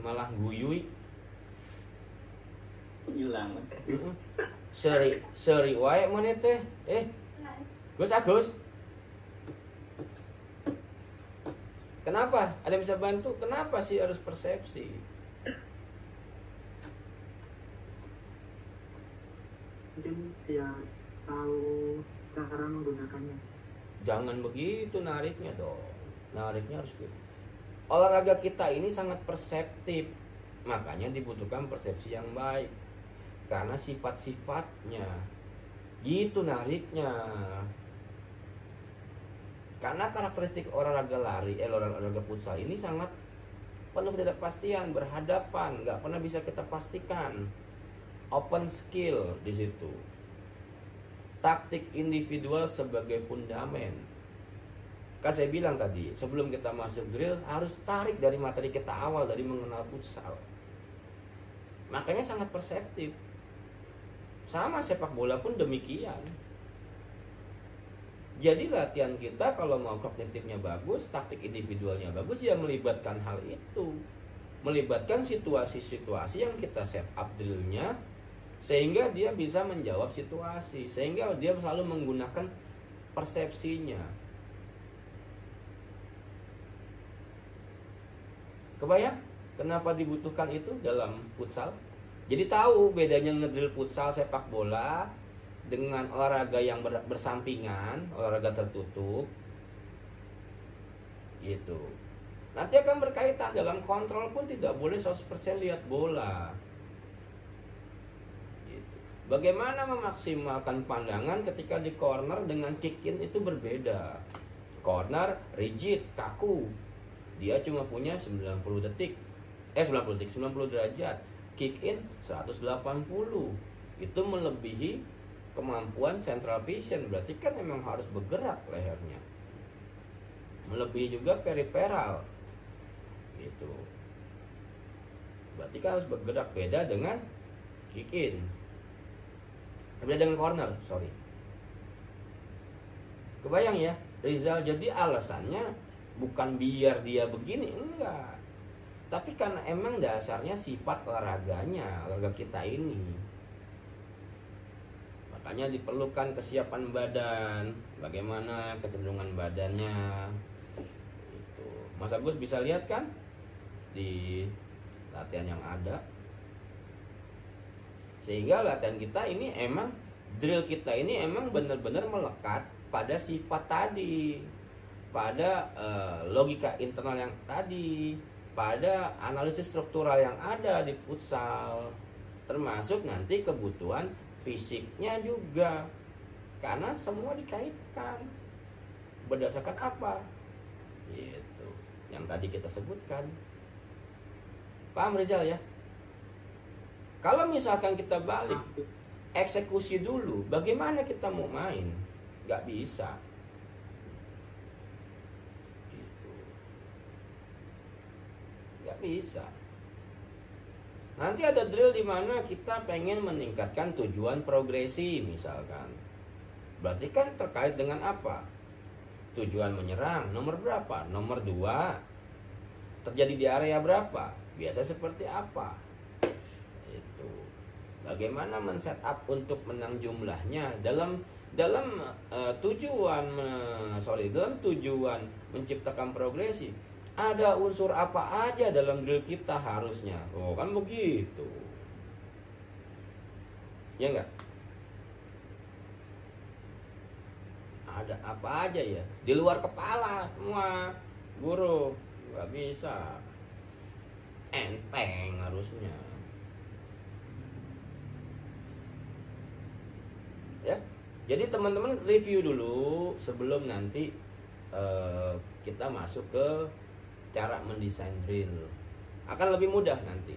Malah guyui. Hilang. Seri wae mana teh? Gus Agus. Kenapa? Ada yang bisa bantu? Kenapa sih harus persepsi? Mungkin ya tahu cara menggunakannya. Jangan begitu nariknya dong. Nariknya harus gitu. Olahraga kita ini sangat perseptif. Makanya dibutuhkan persepsi yang baik. Karena sifat-sifatnya. Gitu nariknya. Karena karakteristik olahraga lari, olahraga futsal ini sangat penuh ketidakpastian, berhadapan, nggak pernah bisa kita pastikan. Open skill di situ. Taktik individual sebagai fundamen. Kan saya bilang tadi, sebelum kita masuk drill harus tarik dari materi kita awal dari mengenal futsal. Makanya sangat perseptif. Sama sepak bola pun demikian. Jadi latihan kita kalau mau kognitifnya bagus, taktik individualnya bagus, ya melibatkan hal itu. Melibatkan situasi-situasi yang kita set up drillnya, sehingga dia bisa menjawab situasi, sehingga dia selalu menggunakan persepsinya. Kebayang kenapa dibutuhkan itu dalam futsal? Jadi tahu bedanya ngedrill futsal sepak bola dengan olahraga yang bersampingan, olahraga tertutup. Gitu. Nanti akan berkaitan dalam kontrol pun tidak boleh 100% lihat bola. Gitu. Bagaimana memaksimalkan pandangan ketika di corner dengan kick in itu berbeda. Corner rigid, kaku. Dia cuma punya 90 derajat. Kick in 180. Itu melebihi kemampuan central vision, berarti kan memang harus bergerak lehernya. Melebihi juga periferal. Gitu. Berarti kan harus bergerak, beda dengan kick in. Beda dengan corner, sorry. Kebayang ya, Rizal, jadi alasannya bukan biar dia begini, enggak. Tapi karena emang dasarnya sifat olahraganya, olahraga kita ini. Makanya diperlukan kesiapan badan, bagaimana kecenderungan badannya. Itu. Mas Agus bisa lihat kan di latihan yang ada. Sehingga latihan kita ini emang, drill kita ini emang benar-benar melekat pada sifat tadi, pada logika internal yang tadi, pada analisis struktural yang ada di futsal, termasuk nanti kebutuhan fisiknya juga, karena semua dikaitkan berdasarkan apa gitu yang tadi kita sebutkan. Paham Rizal ya? Kalau misalkan kita balik eksekusi dulu, bagaimana kita mau main? Gak bisa gitu. Gak bisa. Nanti ada drill di mana kita pengen meningkatkan tujuan progresi misalkan. Berarti kan terkait dengan apa? Tujuan menyerang nomor berapa? Nomor 2. Terjadi di area berapa? Biasa seperti apa? Itu. Bagaimana men-setup untuk menang jumlahnya dalam tujuan menciptakan progresi. Ada unsur apa aja dalam drill kita harusnya. Oh, kan begitu. Ya enggak? Ada apa aja ya? Di luar kepala semua. Guru, nggak bisa. Enteng harusnya. Ya. Jadi teman-teman review dulu sebelum nanti kita masuk ke cara mendesain drill. Akan lebih mudah nanti.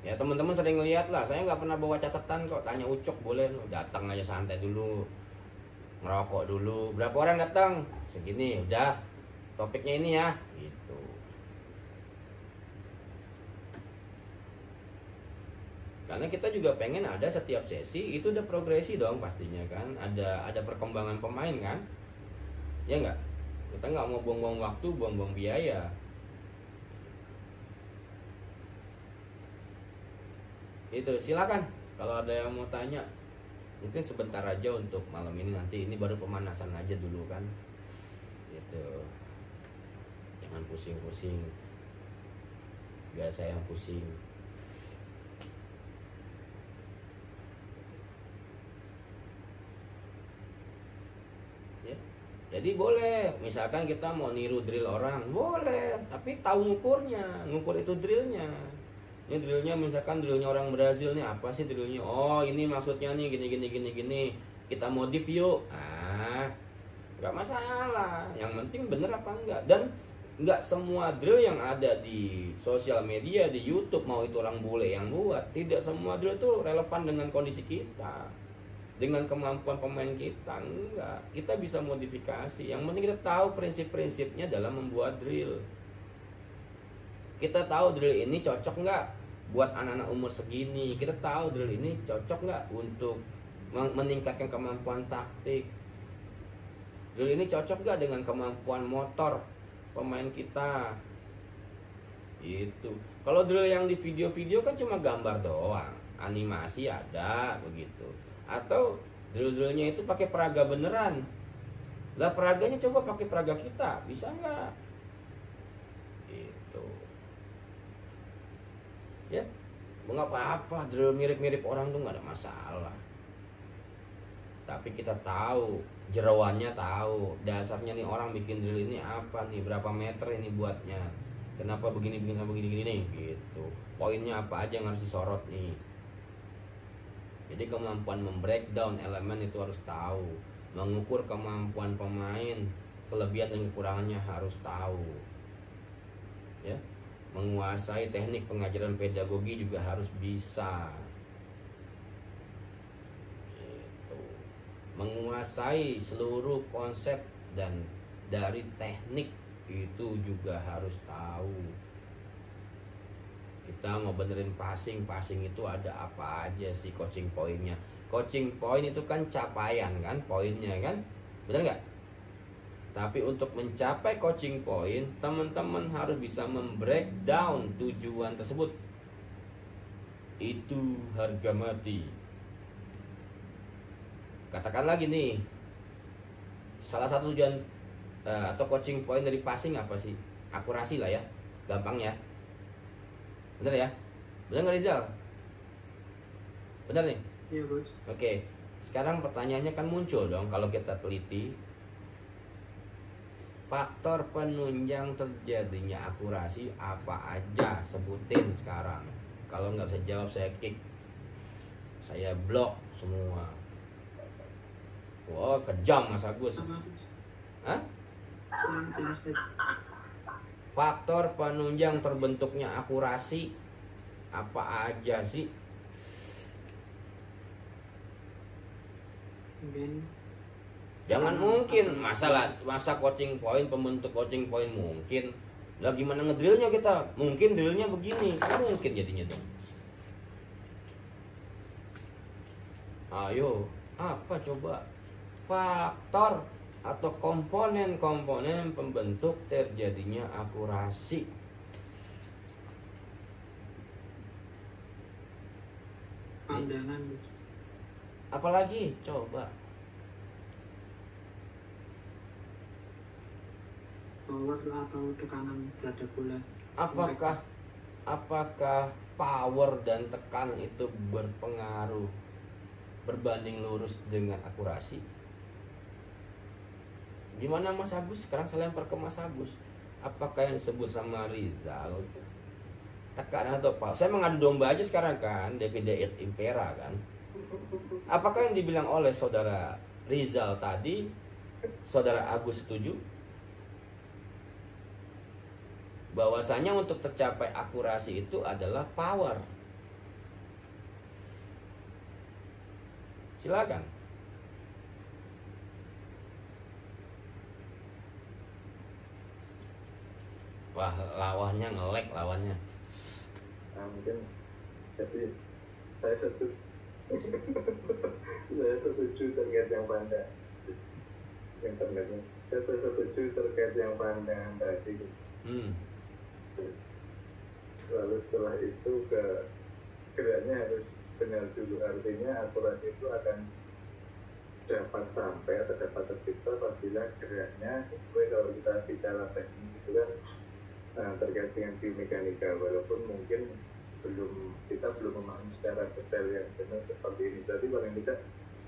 Ya teman-teman sering lihat lah, saya nggak pernah bawa catatan kok. Tanya Ucok boleh, datang aja santai dulu, ngerokok dulu. Berapa orang datang? Segini, udah. Topiknya ini ya, gitu. Karena kita juga pengen ada setiap sesi itu udah progresi dong pastinya kan. Ada perkembangan pemain kan, ya nggak? Kita nggak mau buang-buang waktu, buang-buang biaya. Itu silakan kalau ada yang mau tanya, mungkin sebentar aja untuk malam ini, nanti ini baru pemanasan aja dulu kan, gitu. Jangan pusing-pusing, biar saya yang pusing. Ya. Jadi boleh, misalkan kita mau niru drill orang, boleh, tapi tahu ngukurnya, ngukur itu drillnya. Ini drillnya misalkan drillnya orang Brazil nih, apa sih drillnya? Oh ini maksudnya nih gini. Kita modif yuk. Nggak masalah. Yang penting bener apa enggak. Dan nggak semua drill yang ada di sosial media, di YouTube, mau itu orang bule yang buat, tidak semua drill itu relevan dengan kondisi kita, dengan kemampuan pemain kita. Enggak. Kita bisa modifikasi. Yang penting kita tahu prinsip-prinsipnya dalam membuat drill. Kita tahu drill ini cocok nggak buat anak-anak umur segini. Kita tahu drill ini cocok nggak untuk meningkatkan kemampuan taktik. Drill ini cocok nggak dengan kemampuan motor pemain kita. Itu. Kalau drill yang di video-video kan cuma gambar doang, animasi ada begitu. Atau drill-drillnya itu pakai peraga beneran. Lah peraganya coba pakai peraga kita, bisa nggak? Ya, nggak apa-apa, drill mirip-mirip orang tuh nggak ada masalah. Tapi kita tahu, jeroannya tahu, dasarnya nih orang bikin drill ini apa nih, berapa meter ini buatnya, kenapa begini nih, gitu. Poinnya apa aja yang harus disorot nih. Jadi kemampuan membreakdown elemen itu harus tahu, mengukur kemampuan pemain, kelebihan dan kekurangannya harus tahu. Ya. Menguasai teknik pengajaran pedagogi juga harus bisa. Gitu. Menguasai seluruh konsep dan dari teknik itu juga harus tahu. Kita mau benerin passing itu ada apa aja sih coaching poinnya? Coaching point itu kan capaian kan, poinnya kan, bener nggak? Tapi untuk mencapai coaching point, teman-teman harus bisa membreakdown tujuan tersebut. Itu harga mati. Katakan lagi nih, salah satu tujuan atau coaching point dari passing apa sih? Akurasi lah ya, gampang ya. Bener ya? Bener nggak Rizal? Bener nih? Iya bos. Oke, sekarang pertanyaannya kan muncul dong kalau kita teliti. Faktor penunjang terjadinya akurasi apa aja, sebutin sekarang. Kalau nggak bisa jawab saya kick, saya blok semua. Wah kejam Mas Agus. Hah? Faktor penunjang terbentuknya akurasi apa aja sih? Mungkin Jangan mungkin, masa coaching point, pembentuk coaching point mungkin. Lah gimana ngedrillnya kita? Mungkin drillnya begini, kan mungkin jadinya dong. Ayo, apa coba? Faktor atau komponen-komponen pembentuk terjadinya akurasi. pandangan coach. Apalagi coba. Power atau tekanan terhadap bola. Apakah power dan tekanan itu berpengaruh berbanding lurus dengan akurasi? Gimana Mas Agus? Sekarang saya lempar ke Mas Agus. Apakah yang disebut sama Rizal tekanan atau power? Saya mengadu domba aja sekarang kan, Davide et Impera kan. Apakah yang dibilang oleh saudara Rizal tadi, saudara Agus setuju? Bahwasanya untuk tercapai akurasi itu adalah power. Silakan. Wah, lawannya ngelek lawannya. Nah, mungkin jadi saya setuju saya setuju terkait yang pandang internetnya. Saya setuju terkait yang pandangan tadi. Lalu setelah itu geraknya harus benar dulu, artinya akurasi itu akan dapat sampai atau dapat tercipta apabila geraknya sesuai. Kalau kita bicara teknik itu kan terkait dengan biomekanika, walaupun mungkin kita belum memahami secara detail yang benar seperti ini. Tapi paling tidak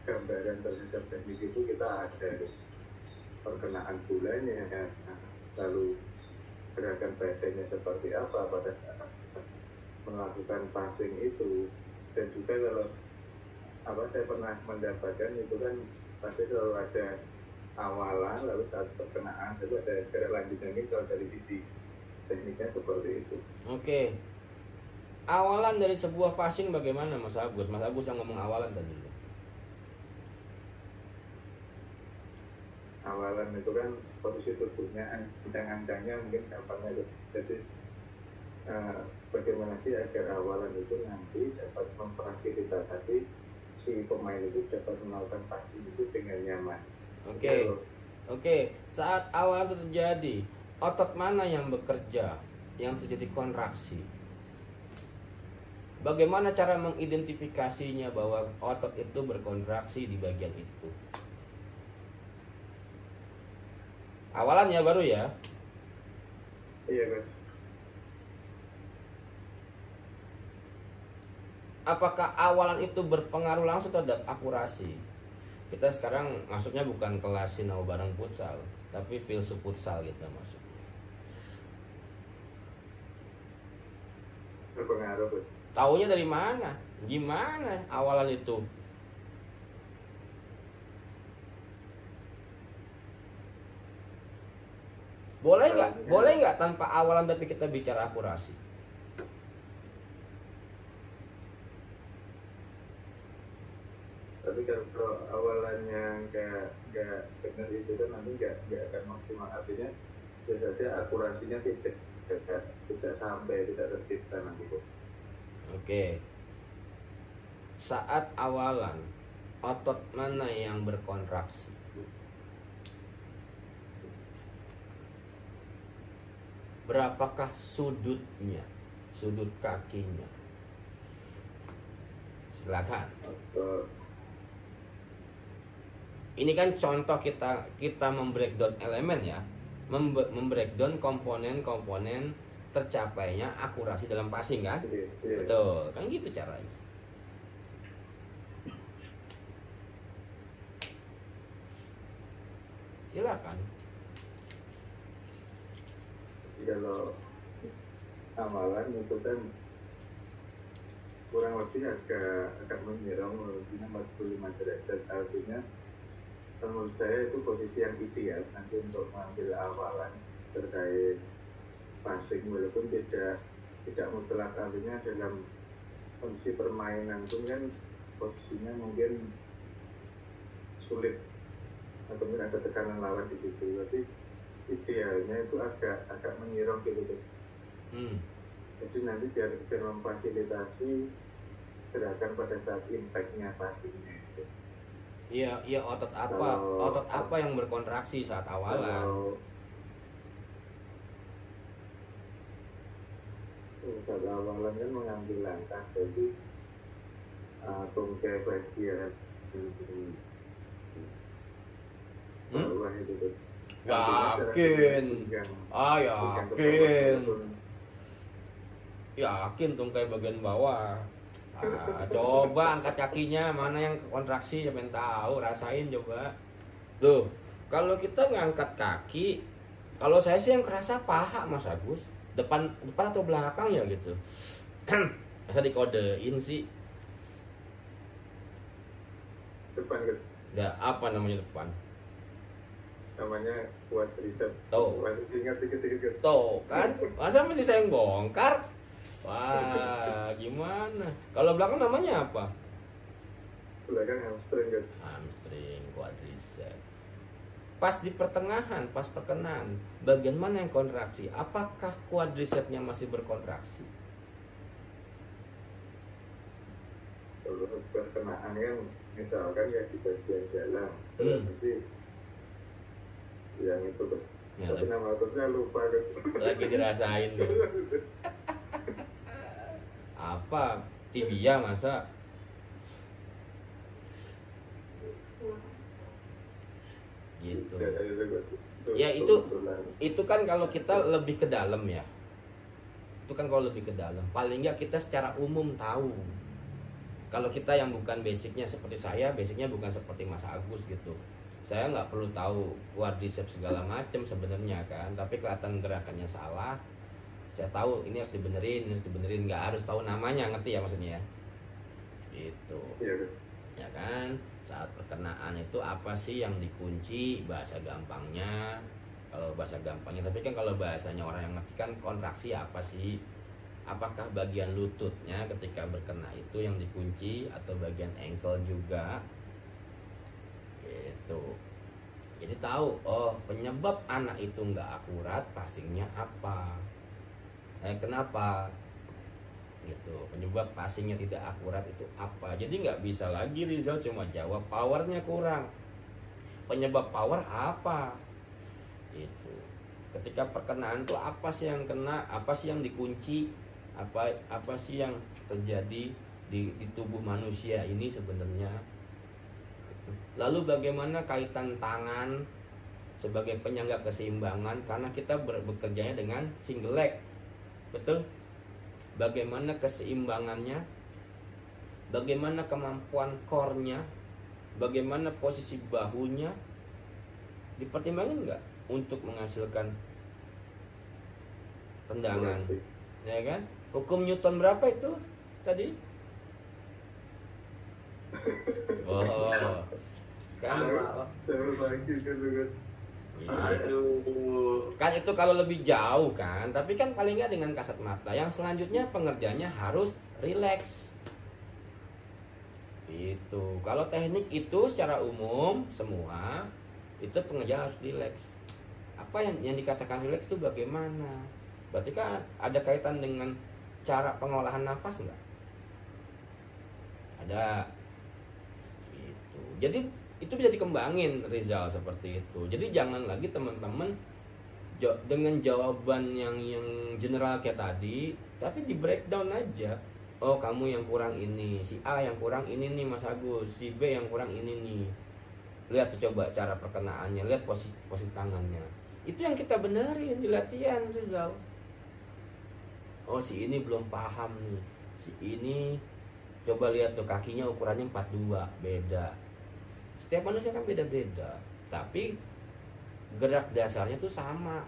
gambaran terhadap teknik itu kita ada perkenaan bolanya, lalu gerakan badannya seperti apa pada saat melakukan passing itu. Dan juga kalau saya pernah mendapatkan itu kan pasti selalu ada awalan, lalu saat perkenaan lalu ada gerak lanjutannya. Kalau dari sisi tekniknya seperti itu. Oke. Awalan dari sebuah passing bagaimana Mas Agus? Mas Agus yang ngomong awalan tadi. Awalan itu kan posisi tubuhnya, ancang-ancangnya mungkin gampangnya. Jadi bagaimana sih agar awalan itu nanti dapat memfasilitasi si pemain itu dapat melakukan passing itu dengan nyaman. Oke. Saat awalan itu terjadi, otot mana yang bekerja, yang terjadi kontraksi? Bagaimana cara mengidentifikasinya bahwa otot itu berkontraksi di bagian itu? Awalannya baru ya? Iya, Mas. Apakah awalan itu berpengaruh langsung terhadap akurasi? Kita sekarang masuknya bukan kelas sinau bareng futsal, tapi filsuf futsal kita masuk. Berpengaruh, Mas. Taunya dari mana? Gimana awalan itu? Boleh nggak tanpa awalan tapi kita bicara akurasi? Tapi kalau awalannya nggak benar itu kan nanti nggak akan maksimal. Artinya biasanya akurasinya tidak sampai, tidak tercipta nanti. Oke. Saat awalan, otot mana yang berkontraksi? Berapakah sudutnya, sudut kakinya? Silakan. Ini kan contoh kita membreakdown elemen ya, membreakdown komponen-komponen tercapainya akurasi dalam passing kan? Iya. Betul, kan gitu caranya. Silakan. Kalau amalan itu kan kurang lebih agak menyiram lebihnya 45 derajat. Artinya menurut saya itu posisi yang ideal nanti untuk mengambil awalan terkait passing, walaupun tidak mutlak. Artinya dalam kondisi permainan pun kan posisinya mungkin sulit atau mungkin ada tekanan lawan di situ. Tapi idealnya itu agak menyiram gitu. Jadi nanti biar memfasilitasi gerakan pada saat impact-nya passing-nya itu. Iya, otot apa yang berkontraksi saat awalan? Saat awalan kan mengambil langkah, jadi tungkai bagian bawah itu tuh. Yakin. Yakin. Yakin tungkai bagian bawah. Coba angkat kakinya, mana yang kontraksi, siapa yang tahu, rasain coba. Tuh, kalau kita ngangkat kaki, kalau saya sih yang kerasa paha Mas Agus, depan atau belakang ya gitu. Masa dikodein sih. Depan gitu. Ya, apa namanya depan? Namanya quadriceps. Tuh. Ingat dikit-dikit. Tuh, kan? Masa masih saya yang bongkar? Wah, gimana? Kalau belakang namanya apa? Belakang hamstring gitu. Hamstring, quadriceps. Pas di pertengahan, pas perkenalan, bagian mana yang kontraksi? Apakah quadricepsnya masih berkontraksi? Kalau perkenaan kan misalkan ya di bagian jalan, nanti yang itu tuh. Ya, Tapi nama ototnya lupa gitu. lagi dirasain tuh. Apa? Tibia masa? Gitu. Ya itu kan kalau kita lebih ke dalam ya. Itu kan kalau lebih ke dalam. Paling nggak kita secara umum tahu. Kalau kita yang bukan basicnya seperti saya, basicnya bukan seperti Mas Agus gitu. Saya nggak perlu tahu quadriceps segala macam sebenarnya kan. Tapi kelihatan gerakannya salah. Saya tahu ini harus dibenerin, nggak harus tahu namanya, ngerti ya maksudnya ya? Gitu. Ya kan? Saat perkenaan itu apa sih yang dikunci, bahasa gampangnya? Kalau bahasa gampangnya, tapi kan kalau bahasanya orang yang ngerti kan kontraksi apa sih? Apakah bagian lututnya ketika berkena itu yang dikunci atau bagian ankle juga? Gitu. Jadi tahu, oh penyebab anak itu nggak akurat, passingnya apa? Kenapa? Gitu, penyebab passingnya tidak akurat itu apa? Jadi nggak bisa lagi Rizal cuma jawab powernya kurang. Penyebab power apa? Itu. Ketika perkenaan tuh apa sih yang kena? Apa sih yang dikunci? Apa sih yang terjadi di tubuh manusia ini sebenarnya? Lalu bagaimana kaitan tangan sebagai penyangga keseimbangan karena kita bekerjanya dengan single leg, betul? Bagaimana keseimbangannya? Bagaimana kemampuan core-nya? Bagaimana posisi bahunya? Dipertimbangkan nggak untuk menghasilkan tendangan? Ya kan? Hukum Newton berapa itu tadi? Oh, kan? Kan itu kalau lebih jauh kan, tapi kan paling nggak dengan kasat mata. Yang selanjutnya pengerjaannya harus rileks. Itu. Kalau teknik itu secara umum semua itu pengerjaan harus rileks. Apa yang dikatakan rileks itu bagaimana? Berarti kan ada kaitan dengan cara pengolahan nafas nggak? Ada. Itu. Jadi itu bisa dikembangin Rizal seperti itu. Jadi jangan lagi teman-teman dengan jawaban yang general kayak tadi, tapi di breakdown aja. Oh kamu yang kurang ini, si A yang kurang ini nih Mas Agus, si B yang kurang ini nih. Lihat tuh coba cara perkenaannya, lihat posisi tangannya. Itu yang kita benerin di latihan Rizal. Oh si ini belum paham nih, si ini coba lihat tuh kakinya ukurannya 42, beda. Setiap manusia kan beda-beda, tapi gerak dasarnya tuh sama,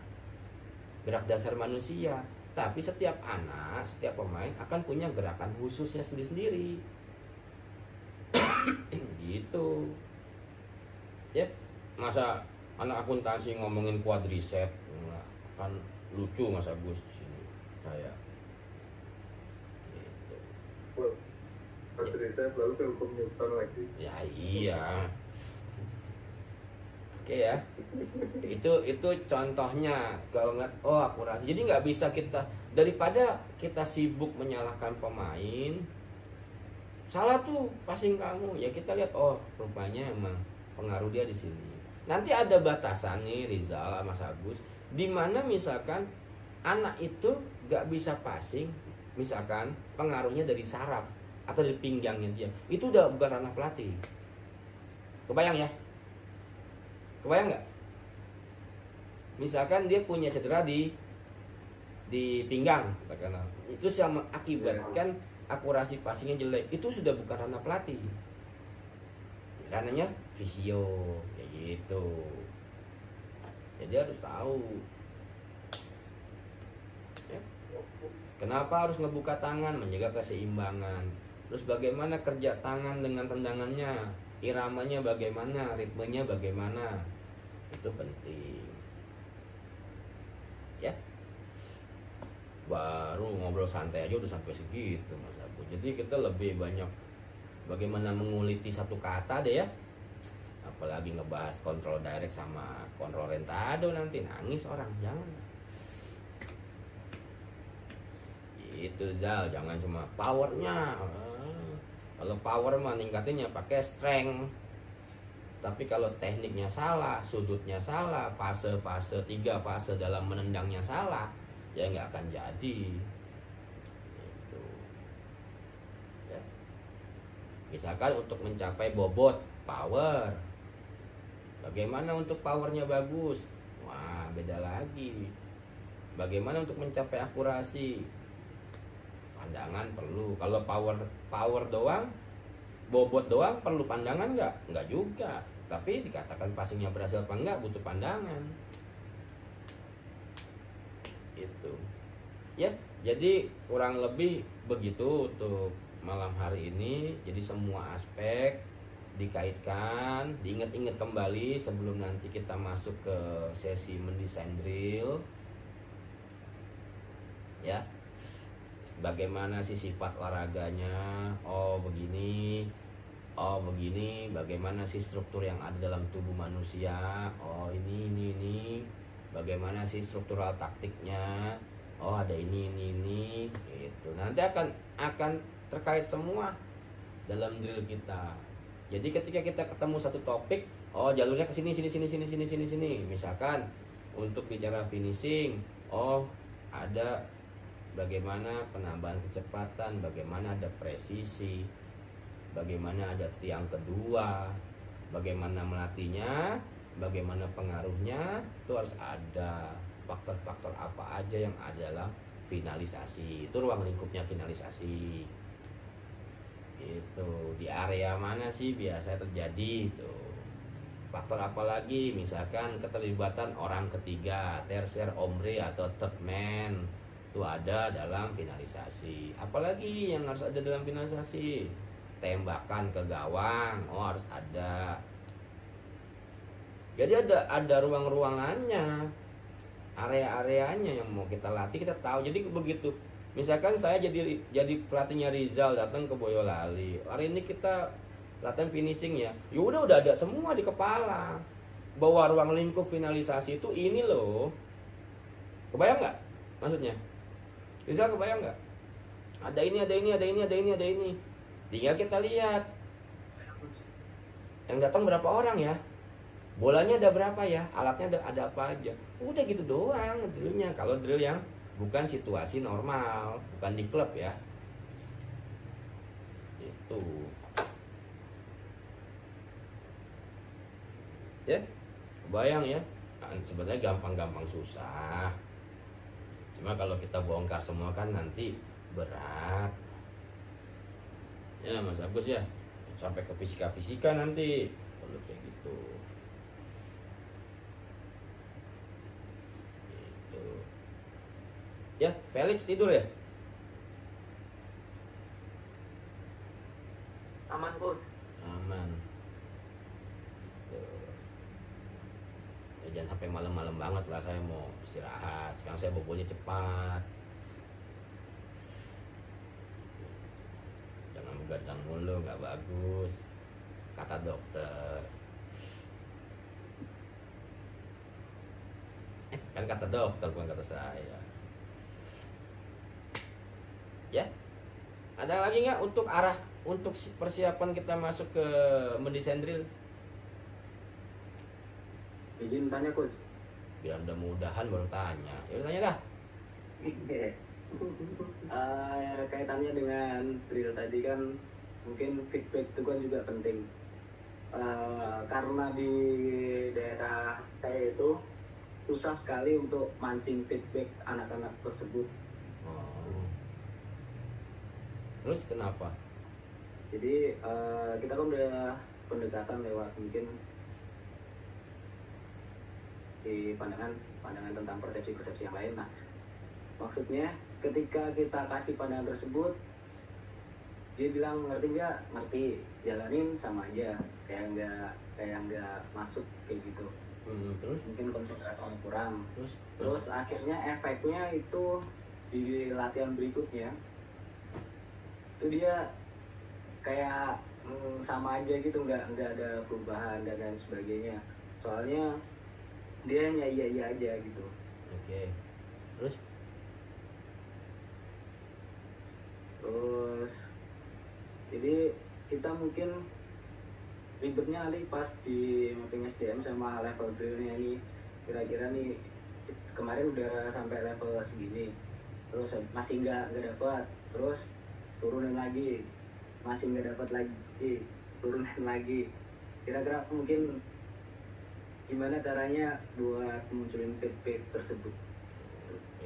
gerak dasar manusia. Tapi setiap anak, setiap pemain akan punya gerakan khususnya sendiri-sendiri. Gitu. Ya, masa anak akuntansi ngomongin quadriceps, kan lucu Mas Agus di sini. Kayak gitu. Quadriceps lalu ke hukum Newton lagi. Ya iya. Oke ya, itu contohnya. Kalau nggak, oh akurasi. Jadi nggak bisa kita, daripada kita sibuk menyalahkan pemain, salah tuh passing kamu, ya kita lihat oh rupanya emang pengaruh dia di sini. Nanti ada batasan nih Rizal, Mas Agus, dimana misalkan anak itu nggak bisa passing, misalkan pengaruhnya dari saraf. atau di pinggangnya dia, itu udah bukan ranah pelatih. Kebayang ya? Kebayang nggak? Misalkan dia punya cedera di pinggang, katakanlah, itu sama akibatkan akurasi passingnya jelek, itu sudah bukan ranah pelatih, ranahnya fisio, kayak gitu. Jadi harus tahu. Ya. Kenapa harus ngebuka tangan, menjaga keseimbangan. Terus bagaimana kerja tangan dengan tendangannya, iramanya bagaimana, ritmenya bagaimana, itu penting. Ya. Baru ngobrol santai aja udah sampai segitu Mas Abu. Jadi kita lebih banyak bagaimana menguliti satu kata deh ya. Apalagi ngebahas kontrol direct sama kontrol rentado, nanti nangis orang, jangan. Itu Zal, jangan cuma powernya. Kalau power mah ningkatinnya pakai strength. Tapi kalau tekniknya salah, sudutnya salah, fase-fase 3 fase dalam menendangnya salah, ya nggak akan jadi. Itu. Ya. Misalkan untuk mencapai bobot power, bagaimana untuk powernya bagus? Wah, beda lagi. Bagaimana untuk mencapai akurasi? Pandangan perlu. Kalau power doang, bobot doang, perlu pandangan nggak? Nggak juga. Tapi dikatakan passingnya berhasil apa enggak, butuh pandangan. Itu. Ya, jadi kurang lebih begitu untuk malam hari ini. Jadi semua aspek dikaitkan, diingat-ingat kembali sebelum nanti kita masuk ke sesi mendesain drill. Ya. Bagaimana sih sifat olahraganya? Oh begini, bagaimana sih struktur yang ada dalam tubuh manusia? Oh ini. Bagaimana sih struktural taktiknya? Oh ada ini. Gitu. Nanti akan terkait semua dalam drill kita. Jadi ketika kita ketemu satu topik, oh jalurnya ke sini. Misalkan untuk bicara finishing, oh ada bagaimana penambahan kecepatan, bagaimana ada presisi, bagaimana ada tiang kedua, bagaimana melatihnya, bagaimana pengaruhnya, itu harus ada faktor-faktor apa aja yang ada dalam finalisasi. Itu ruang lingkupnya finalisasi. Itu di area mana sih biasanya terjadi itu. Faktor apa lagi? Misalkan keterlibatan orang ketiga, tertiary ombre atau third man, itu ada dalam finalisasi. Apalagi yang harus ada dalam finalisasi? Tembakan ke gawang, oh harus ada. Jadi ada ruang-ruangannya, area-areanya yang mau kita latih, kita tahu. Jadi begitu. Misalkan saya jadi pelatihnya Rizal, datang ke Boyolali. Hari ini kita latihan finishing ya. Udah ada semua di kepala. Bahwa ruang lingkup finalisasi itu ini loh. Kebayang nggak maksudnya? Rizal kebayang nggak? Ada ini. Tinggal kita lihat yang datang berapa orang ya, bolanya ada berapa ya, alatnya ada apa aja. Udah gitu doang drillnya. Kalau drill yang bukan situasi normal, bukan di klub ya. Itu. Ya, kebayang ya. Kan sebenarnya gampang-gampang susah. Cuma kalau kita bongkar semua kan nanti berat. Ya Mas Agus ya, sampai ke fisika nanti kalau kayak gitu. Gitu. Ya, Felix tidur ya? Aman coach. Aman. Tuh. Ya, jangan sampai malam-malam banget lah, saya mau istirahat. Sekarang saya bobonya cepat. Jangan begadang mulu, nggak bagus, kata dokter. Kan kata dokter, bukan kata saya. Ya, ada lagi nggak untuk persiapan kita masuk ke mendesain drill? Izin tanya coach. Biar mudah-mudahan baru tanya. Ya udah tanya dah. Kaitannya dengan drill tadi kan, mungkin feedback itu kan juga penting. Karena di daerah saya itu susah sekali untuk mancing feedback anak-anak tersebut. Oh. Terus kenapa? Jadi kita kan udah pendekatan lewat mungkin di pandangan tentang persepsi yang lain. Nah, maksudnya ketika kita kasih pandangan tersebut, dia bilang ngerti nggak, ngerti, jalanin sama aja, kayak nggak masuk kayak gitu. Terus Mungkin konsentrasinya kurang. terus Terus akhirnya efeknya itu di latihan berikutnya itu dia kayak sama aja gitu, nggak ada perubahan dan lain sebagainya. Soalnya dia hanya iya aja gitu. Oke. Terus Jadi kita mungkin ribetnya nanti pas di mapping SDM sama level drillnya nih, kira-kira nih kemarin udah sampai level segini, terus masih nggak dapat, terus turunin lagi, masih nggak dapat lagi, turunin lagi. Kira-kira mungkin gimana caranya buat munculin feedback tersebut?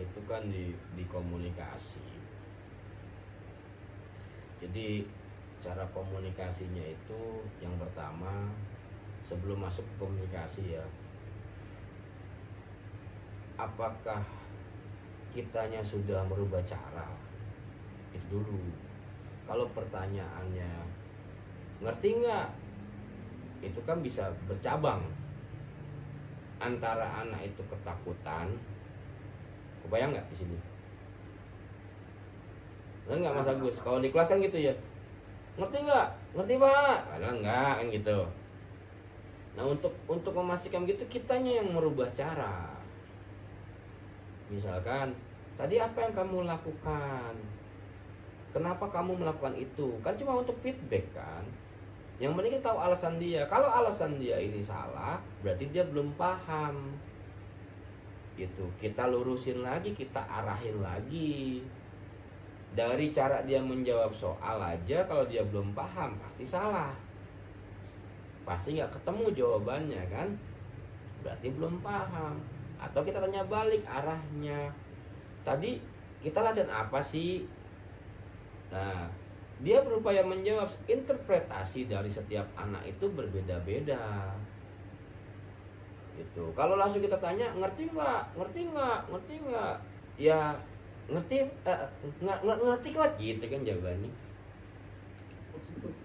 itu kan di komunikasi. Jadi cara komunikasinya itu yang pertama, sebelum masuk ke komunikasi ya, apakah kitanya sudah merubah cara, itu dulu. Kalau pertanyaannya ngerti nggak, itu kan bisa bercabang. Antara anak itu ketakutan, kebayang nggak di sini? Benar nggak Mas Agus? Kalau di kelas kan gitu ya, ngerti nggak? Ngerti Pak? Padahal nggak kan gitu. Nah untuk memastikan gitu, kitanya yang merubah cara. Misalkan tadi apa yang kamu lakukan? Kenapa kamu melakukan itu? Kan cuma untuk feedback kan. Yang penting kita tahu alasan dia. Kalau alasan dia ini salah, berarti dia belum paham. Gitu. Kita lurusin lagi, kita arahin lagi. Dari cara dia menjawab soal aja, kalau dia belum paham pasti salah, pasti nggak ketemu jawabannya kan, berarti belum paham. Atau kita tanya balik arahnya, tadi kita latihan apa sih? Nah, dia berupaya menjawab. Interpretasi dari setiap anak itu berbeda-beda gitu. Kalau langsung kita tanya ngerti nggak, ya ngerti, ngerti kok gitu kan jawabannya,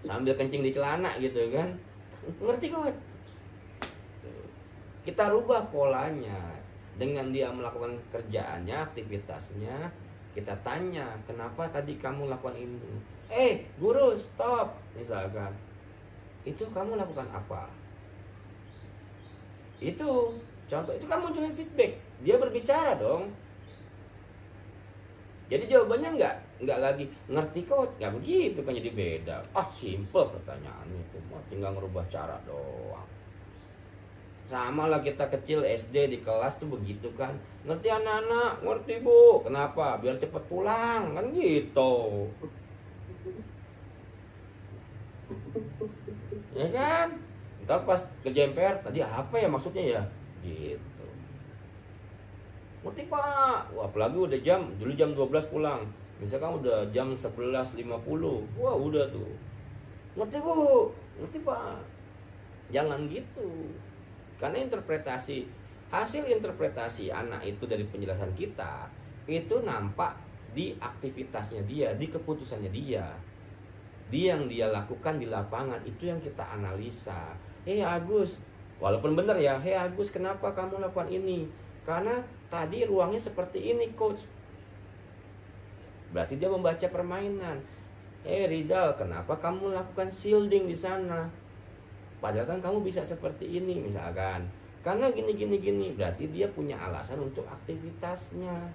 sambil kencing di celana gitu kan, ngerti kok. Kita rubah polanya dengan dia melakukan kerjaannya, aktivitasnya. Kita tanya, kenapa tadi kamu lakukan ini? Guru stop, misalkan, itu kamu lakukan apa? Itu contoh, itu kamu munculin feedback, dia berbicara dong. Jadi jawabannya nggak lagi ngerti kok, nggak begitu kan, jadi beda. Simple pertanyaannya itu, tinggal ngerubah cara doang. Sama lah kita kecil SD di kelas tuh begitu kan, ngerti anak-anak, ngerti Bu, kenapa? Biar cepet pulang kan gitu. Ya kan? Ntar pas kerja MPR tadi apa ya maksudnya ya? Gitu. Ngerti Pak. Wah, apalagi udah dulu jam 12 pulang. Misalkan udah jam 11.50. Wah, udah tuh. Ngerti Bu. Ngerti Pak. Jangan gitu. Karena hasil interpretasi anak itu dari penjelasan kita, itu nampak di aktivitasnya dia, di keputusannya dia. Yang dia lakukan di lapangan, itu yang kita analisa. Agus, walaupun benar ya, Agus, kenapa kamu lakukan ini? Karena tadi ruangnya seperti ini coach. Berarti dia membaca permainan. Rizal, kenapa kamu lakukan shielding di sana? Padahal kan kamu bisa seperti ini misalkan. Karena gini. Berarti dia punya alasan untuk aktivitasnya.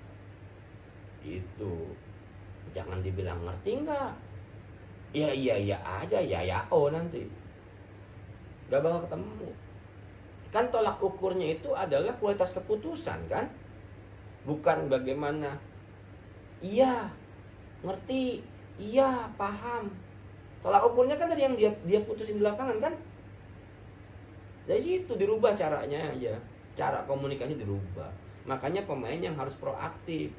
Itu. Jangan dibilang ngerti nggak? Iya aja, ya nanti. Gak bakal ketemu. Kan tolak ukurnya itu adalah kualitas keputusan kan, bukan bagaimana iya, ngerti, iya, paham. Tolak ukurnya kan dari yang dia putusin di lapangan kan. Dari situ dirubah caranya aja. Cara komunikasi dirubah. Makanya pemain yang harus proaktif.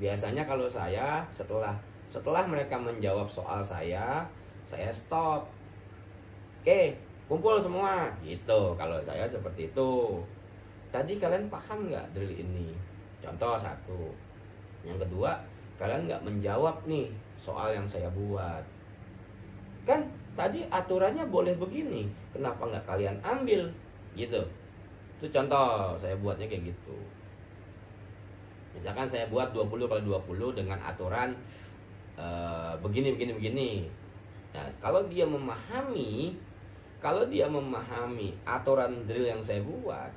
Biasanya kalau saya setelah mereka menjawab soal saya stop. Oke, kumpul semua gitu. Kalau saya seperti itu. Tadi kalian paham nggak drill ini? Contoh satu. Yang kedua, kalian nggak menjawab nih soal yang saya buat. Kan tadi aturannya boleh begini, kenapa nggak kalian ambil? Gitu. Itu contoh saya buatnya kayak gitu. Misalkan saya buat 20x20 dengan aturan begini. Nah, kalau dia memahami aturan drill yang saya buat,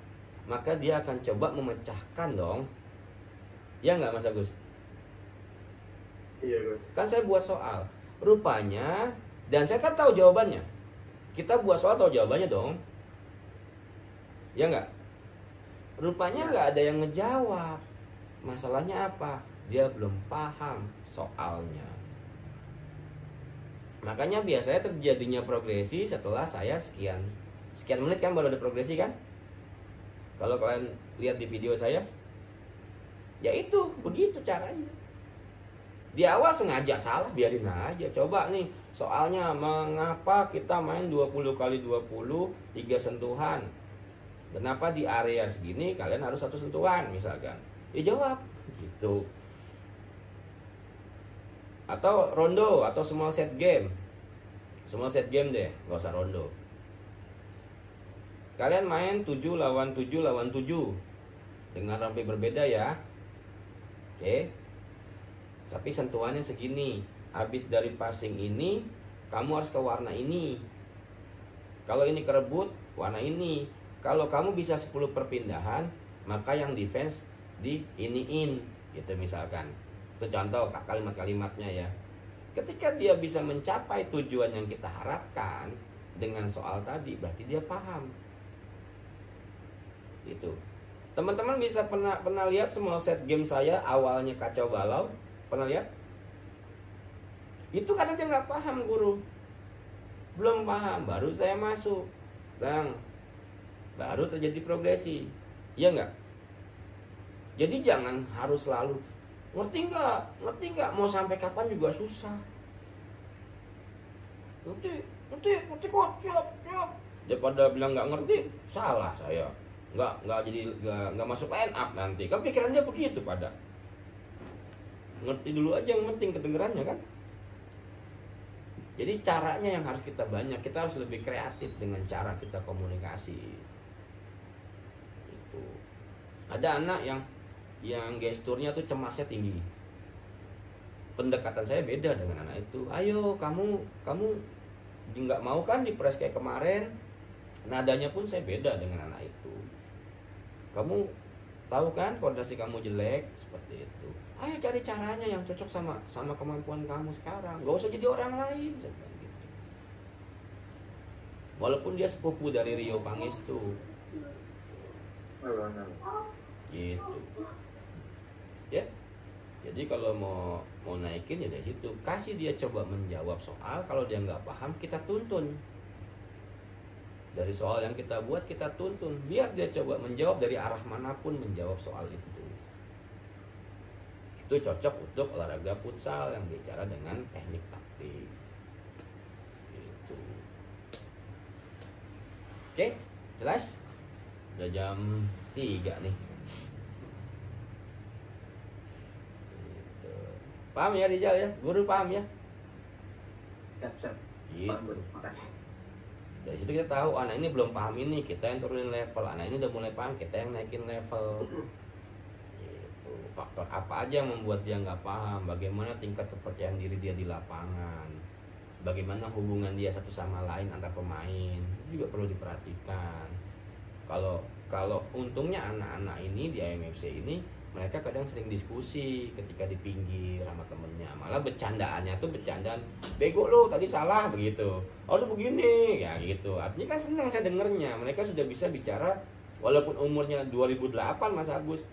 maka dia akan coba memecahkan dong. Ya nggak Mas Agus? Iya, Gus. Kan saya buat soal, rupanya, dan saya kan tahu jawabannya. Kita buat soal tahu jawabannya dong. Ya nggak? Rupanya nggak ada yang ngejawab. Masalahnya apa? Dia belum paham soalnya. Makanya biasanya terjadinya progresi setelah saya sekian menit kan baru ada progresi kan? Kalau kalian lihat di video saya, ya itu begitu caranya. Di awal sengaja salah, biarin aja. Coba nih soalnya, mengapa kita main 20x20 3 sentuhan? Kenapa di area segini kalian harus 1 sentuhan misalkan? Ya jawab gitu. Atau rondo atau small set game. Small set game deh, gak usah rondo. Kalian main 7 lawan 7 lawan 7 dengan rampe berbeda ya. Oke. Tapi sentuhannya segini. Habis dari passing ini, kamu harus ke warna ini. Kalau ini kerebut, warna ini. Kalau kamu bisa 10 perpindahan, maka yang defense di iniin gitu misalkan. Itu contoh kalimat-kalimatnya ya. Ketika dia bisa mencapai tujuan yang kita harapkan dengan soal tadi, berarti dia paham. Gitu. Teman-teman bisa pernah lihat small set game saya awalnya kacau balau? Pernah lihat? Itu karena dia nggak paham, guru. Belum paham, baru saya masuk. Bang, baru terjadi progresi. Iya nggak? Jadi jangan harus selalu ngerti nggak, mau sampai kapan juga susah. Ngerti kok, siap. Daripada bilang nggak ngerti, salah saya. Nggak masuk line up nanti. Kan pikirannya begitu pada. Ngerti dulu aja yang penting kedengerannya kan. Jadi caranya yang harus kita banyak, kita harus lebih kreatif dengan cara kita komunikasi. Itu. Ada anak yang gesturnya tuh cemasnya tinggi. Pendekatan saya beda dengan anak itu. Ayo kamu nggak mau kan dipres kayak kemarin? Nadanya pun saya beda dengan anak itu. Kamu tahu kan koordinasi kamu jelek seperti itu. Ayo cari caranya yang cocok sama kemampuan kamu sekarang. Gak usah jadi orang lain. Walaupun dia sepupu dari Rio Pangestu. Gitu. Ya. Jadi kalau mau naikin ya dari situ. Kasih dia coba menjawab soal. Kalau dia nggak paham, kita tuntun. Dari soal yang kita buat, kita tuntun. Biar dia coba menjawab dari arah manapun menjawab soal itu. Itu cocok untuk olahraga futsal yang bicara dengan teknik taktik. Gitu. Oke, jelas? Udah jam 3 nih. Gitu. Paham ya Rizal ya? Guru paham ya? Siap. Gitu. Makasih. Dari situ kita tahu anak ini belum paham ini, kita yang turunin level. Anak ini udah mulai paham, kita yang naikin level. Faktor apa aja yang membuat dia nggak paham, bagaimana tingkat kepercayaan diri dia di lapangan, bagaimana hubungan dia satu sama lain antar pemain, itu juga perlu diperhatikan. Kalau untungnya anak-anak ini di IMFC ini mereka kadang sering diskusi ketika di pinggir sama temennya, malah bercandaannya tuh bercandaan bego lo tadi salah begitu, harus begini ya gitu. Artinya kan senang saya dengernya, mereka sudah bisa bicara walaupun umurnya 2008 Mas Agus.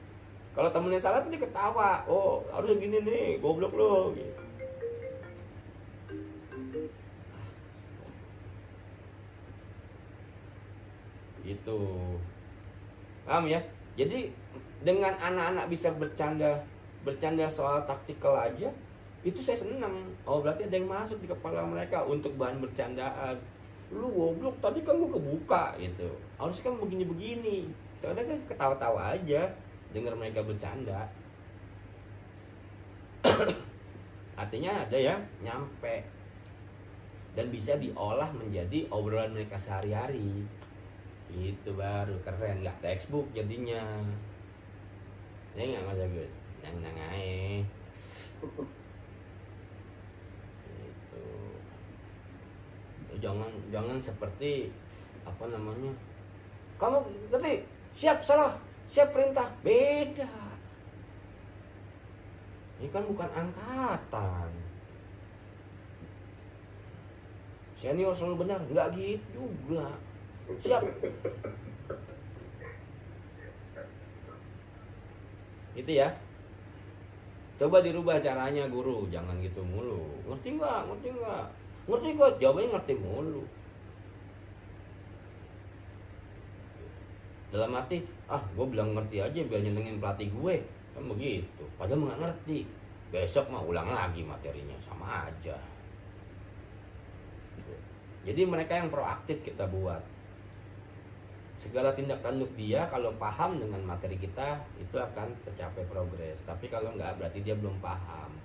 Kalau temennya salah dia ketawa, oh harus gini nih, goblok lo gitu. Gitu. Paham ya? Jadi dengan anak-anak bisa bercanda soal taktikal aja, itu saya senang. Oh berarti ada yang masuk di kepala mereka untuk bahan bercandaan. Lu goblok, tadi kan gua kebuka gitu. Harus kan begini-begini. Soalnya kan ketawa-tawa aja dengar mereka bercanda. Artinya ada yang nyampe dan bisa diolah menjadi obrolan mereka sehari-hari. Itu baru keren, nggak textbook jadinya. Ya nggak Mas Agus, nang ae. Itu jangan seperti apa namanya, kamu ngerti, siap salah, siap perintah, beda. Ini kan bukan angkatan. Senior selalu benar, nggak gitu juga. Siap. Itu ya. Coba dirubah caranya guru, jangan gitu mulu. Ngerti nggak? Ngerti nggak? Ngerti kok, jawabannya ngerti mulu. Dalam arti, gue bilang ngerti aja biar nyenengin pelatih gue, kan begitu. Padahal nggak ngerti. Besok mah ulang lagi materinya, sama aja. Jadi mereka yang proaktif kita buat. Segala tindak tanduk dia kalau paham dengan materi kita itu akan tercapai progres. Tapi kalau nggak berarti dia belum paham.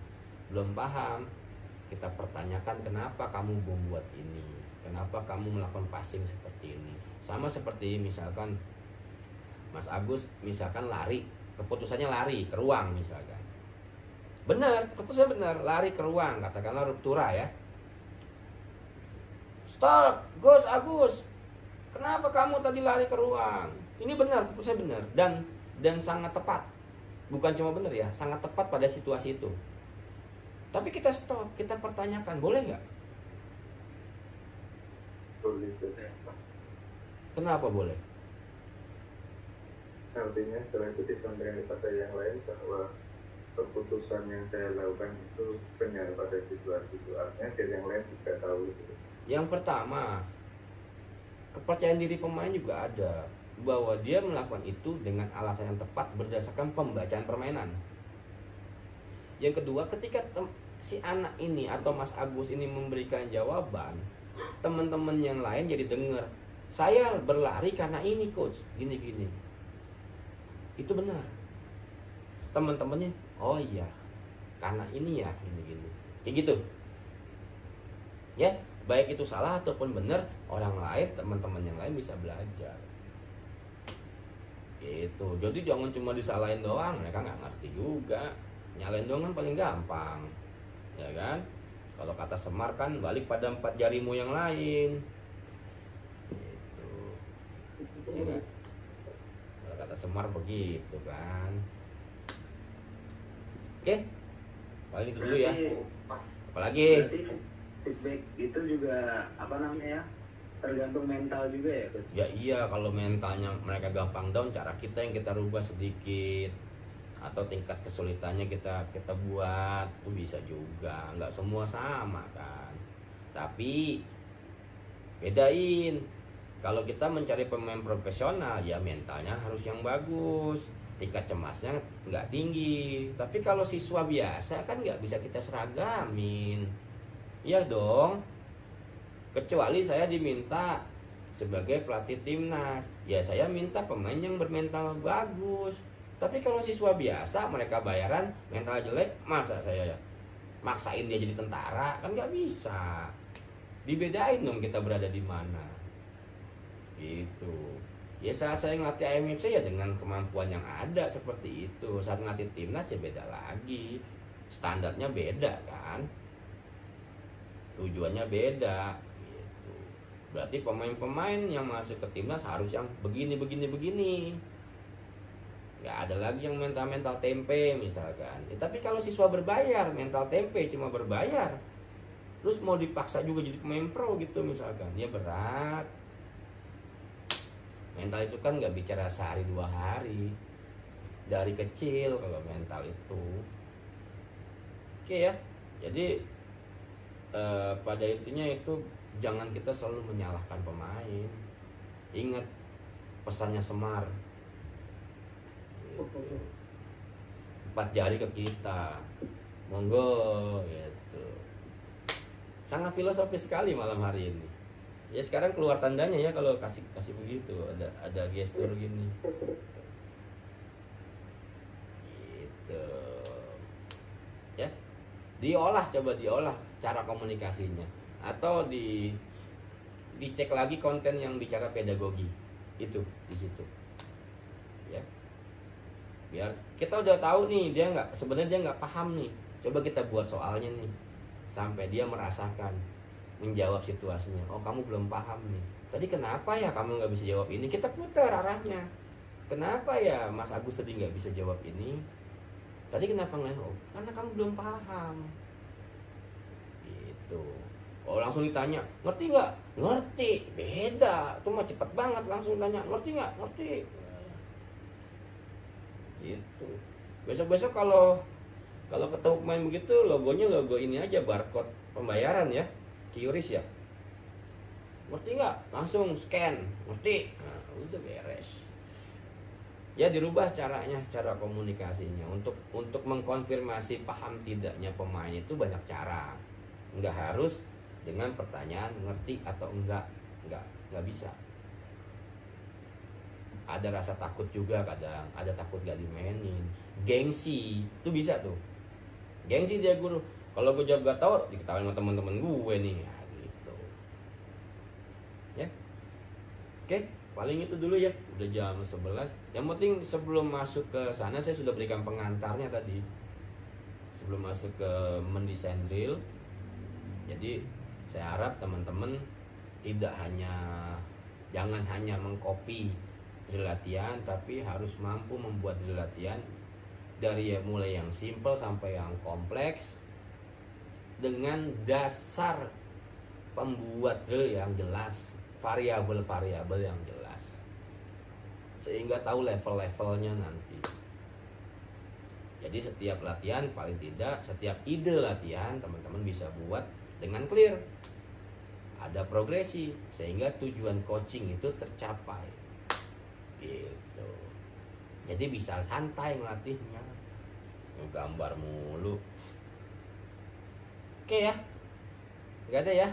Belum paham, kita pertanyakan kenapa kamu membuat ini, kenapa kamu melakukan passing seperti ini. Sama seperti misalkan Mas Agus misalkan lari, keputusannya lari ke ruang misalkan. Benar, keputusannya benar, lari ke ruang, katakanlah ruptura ya. Stop, Gus Agus. Kenapa kamu tadi lari ke ruang? Ini benar, keputusannya benar dan sangat tepat. Bukan cuma benar ya, sangat tepat pada situasi itu. Tapi kita stop, kita pertanyakan, boleh nggak? Boleh. Kenapa boleh? Artinya setelah itu disampaikan kepada yang lain bahwa keputusan yang saya lakukan itu benar pada situasi itu. Artinya dan yang lain juga tahu itu. Yang pertama, kepercayaan diri pemain juga ada, bahwa dia melakukan itu dengan alasan yang tepat berdasarkan pembacaan permainan. Yang kedua, ketika si anak ini atau Mas Agus ini memberikan jawaban, teman-teman yang lain jadi dengar, saya berlari karena ini coach, gini-gini. Itu benar. Teman-temannya, oh iya, karena ini ya, gini-gini. Kayak gitu. Ya, baik itu salah ataupun benar, orang lain, teman-teman yang lain bisa belajar. Gitu. Jadi jangan cuma disalahin doang, mereka nggak ngerti juga. Nyalain doang kan paling gampang, ya kan? Kalau kata Semar kan balik pada 4 jarimu yang lain. Gitu. Ya kan? Kalau kata Semar begitu kan. Oke, paling itu dulu ya. Apalagi? Berarti feedback itu juga apa namanya, tergantung mental juga ya coach? Ya iya, kalau mentalnya mereka gampang down, cara kita yang kita rubah sedikit, atau tingkat kesulitannya kita buat, itu bisa juga. Nggak semua sama kan, tapi bedain. Kalau kita mencari pemain profesional, ya mentalnya harus yang bagus, tingkat cemasnya nggak tinggi. Tapi kalau siswa biasa kan nggak bisa kita seragamin, iya dong. Kecuali saya diminta sebagai pelatih timnas, ya saya minta pemain yang bermental bagus. Tapi kalau siswa biasa, mereka bayaran, mental jelek, masa saya maksain dia jadi tentara? Kan nggak bisa. Dibedain dong kita berada di mana. Gitu. Ya saat saya ngelatih AMFC ya dengan kemampuan yang ada seperti itu. Saat ngelatih timnas ya beda lagi. Standarnya beda kan. Tujuannya beda. Gitu. Berarti pemain-pemain yang masuk ke timnas harus yang begini. Gak ada lagi yang mental tempe misalkan. Ya, tapi kalau siswa berbayar, mental tempe cuma berbayar, terus mau dipaksa juga jadi pemain pro gitu misalkan, ya berat. Mental itu kan gak bicara sehari 2 hari. dari kecil kalau mental itu. Oke ya, jadi pada intinya itu jangan kita selalu menyalahkan pemain. Ingat pesannya Semar, 4 jari ke kita, monggo gitu. Sangat filosofis sekali malam hari ini. Ya sekarang keluar tandanya ya kalau kasih begitu, ada gestur gini. Gitu. Ya. Coba diolah cara komunikasinya, atau dicek lagi konten yang bicara pedagogi itu di situ. Ya. Biar kita udah tahu nih sebenarnya dia nggak paham nih. Coba kita buat soalnya nih sampai dia merasakan, menjawab situasinya. Oh, kamu belum paham nih. Tadi kenapa ya kamu nggak bisa jawab ini? Kita putar arahnya. Kenapa ya Mas Agus tadi nggak bisa jawab ini? Tadi kenapa nggak? Oh, karena kamu belum paham. Gitu. Oh, langsung ditanya, ngerti nggak? Ngerti. Beda. Itu mah cepet banget langsung tanya, ngerti nggak? Ngerti. Gitu. Besok-besok kalau ketemu pemain begitu, logonya logo ini aja, barcode pembayaran ya. QRIS ya. Ngerti nggak? Langsung scan. Ngerti. Nah, udah beres. Ya dirubah caranya, cara komunikasinya untuk mengkonfirmasi paham tidaknya pemain itu banyak cara. Nggak harus dengan pertanyaan ngerti atau enggak bisa. Ada rasa takut juga kadang, ada takut gak dimainin. Gengsi itu bisa tuh. Gengsi dia guru. Kalau gue jawab gak tahu, diketawain sama teman-teman gue nih, ya gitu. Ya, oke, paling itu dulu ya. Udah jam 11. Yang penting sebelum masuk ke sana saya sudah berikan pengantarnya tadi. Sebelum masuk ke mendesain drill. Jadi saya harap teman-teman jangan hanya mengcopy drill latihan, tapi harus mampu membuat drill latihan dari mulai yang simple sampai yang kompleks dengan dasar pembuat drill yang jelas, variabel-variabel yang jelas, sehingga tahu level-levelnya nanti. Jadi setiap latihan, paling tidak setiap ide latihan teman-teman bisa buat dengan clear, ada progresi, sehingga tujuan coaching itu tercapai gitu. Jadi bisa santai ngelatihnya, gambar mulu. Oke ya, nggak ada ya,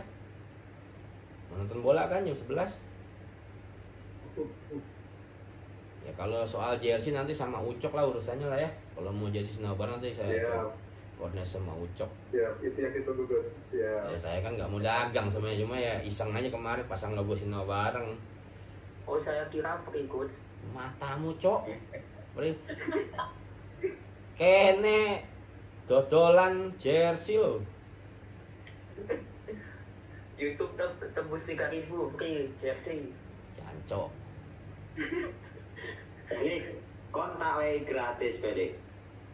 nonton bola kan jam 11 ya. Kalau soal jersey nanti sama Ucok lah urusannya lah ya. Kalau mau jersey Sinobar nanti saya koordinasi sama Ucok. Ya, itu yang itu dulu. Ya. Saya kan nggak mau dagang sebenarnya, cuma ya iseng aja kemarin pasang logo Sino bareng. Oh, saya kira free coach. Matamu, Cok. Kene dodolan jersey lo. YouTube tembus 3.000 free jersey. Jancok. Ini kontak wae gratis, Beli.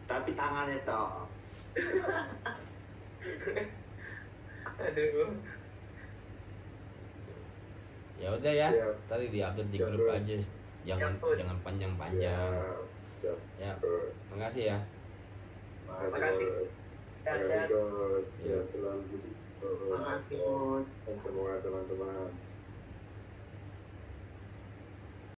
Tapi tangannya tok. Aduh. Ya udah ya, Ya. tadi diupdate di Ya, grup bro. aja. Jangan panjang-panjang. Ya, makasih ya. Makasih. Sehat-sehat. Ya, selamat. Makasih, Coach. Semua teman-teman.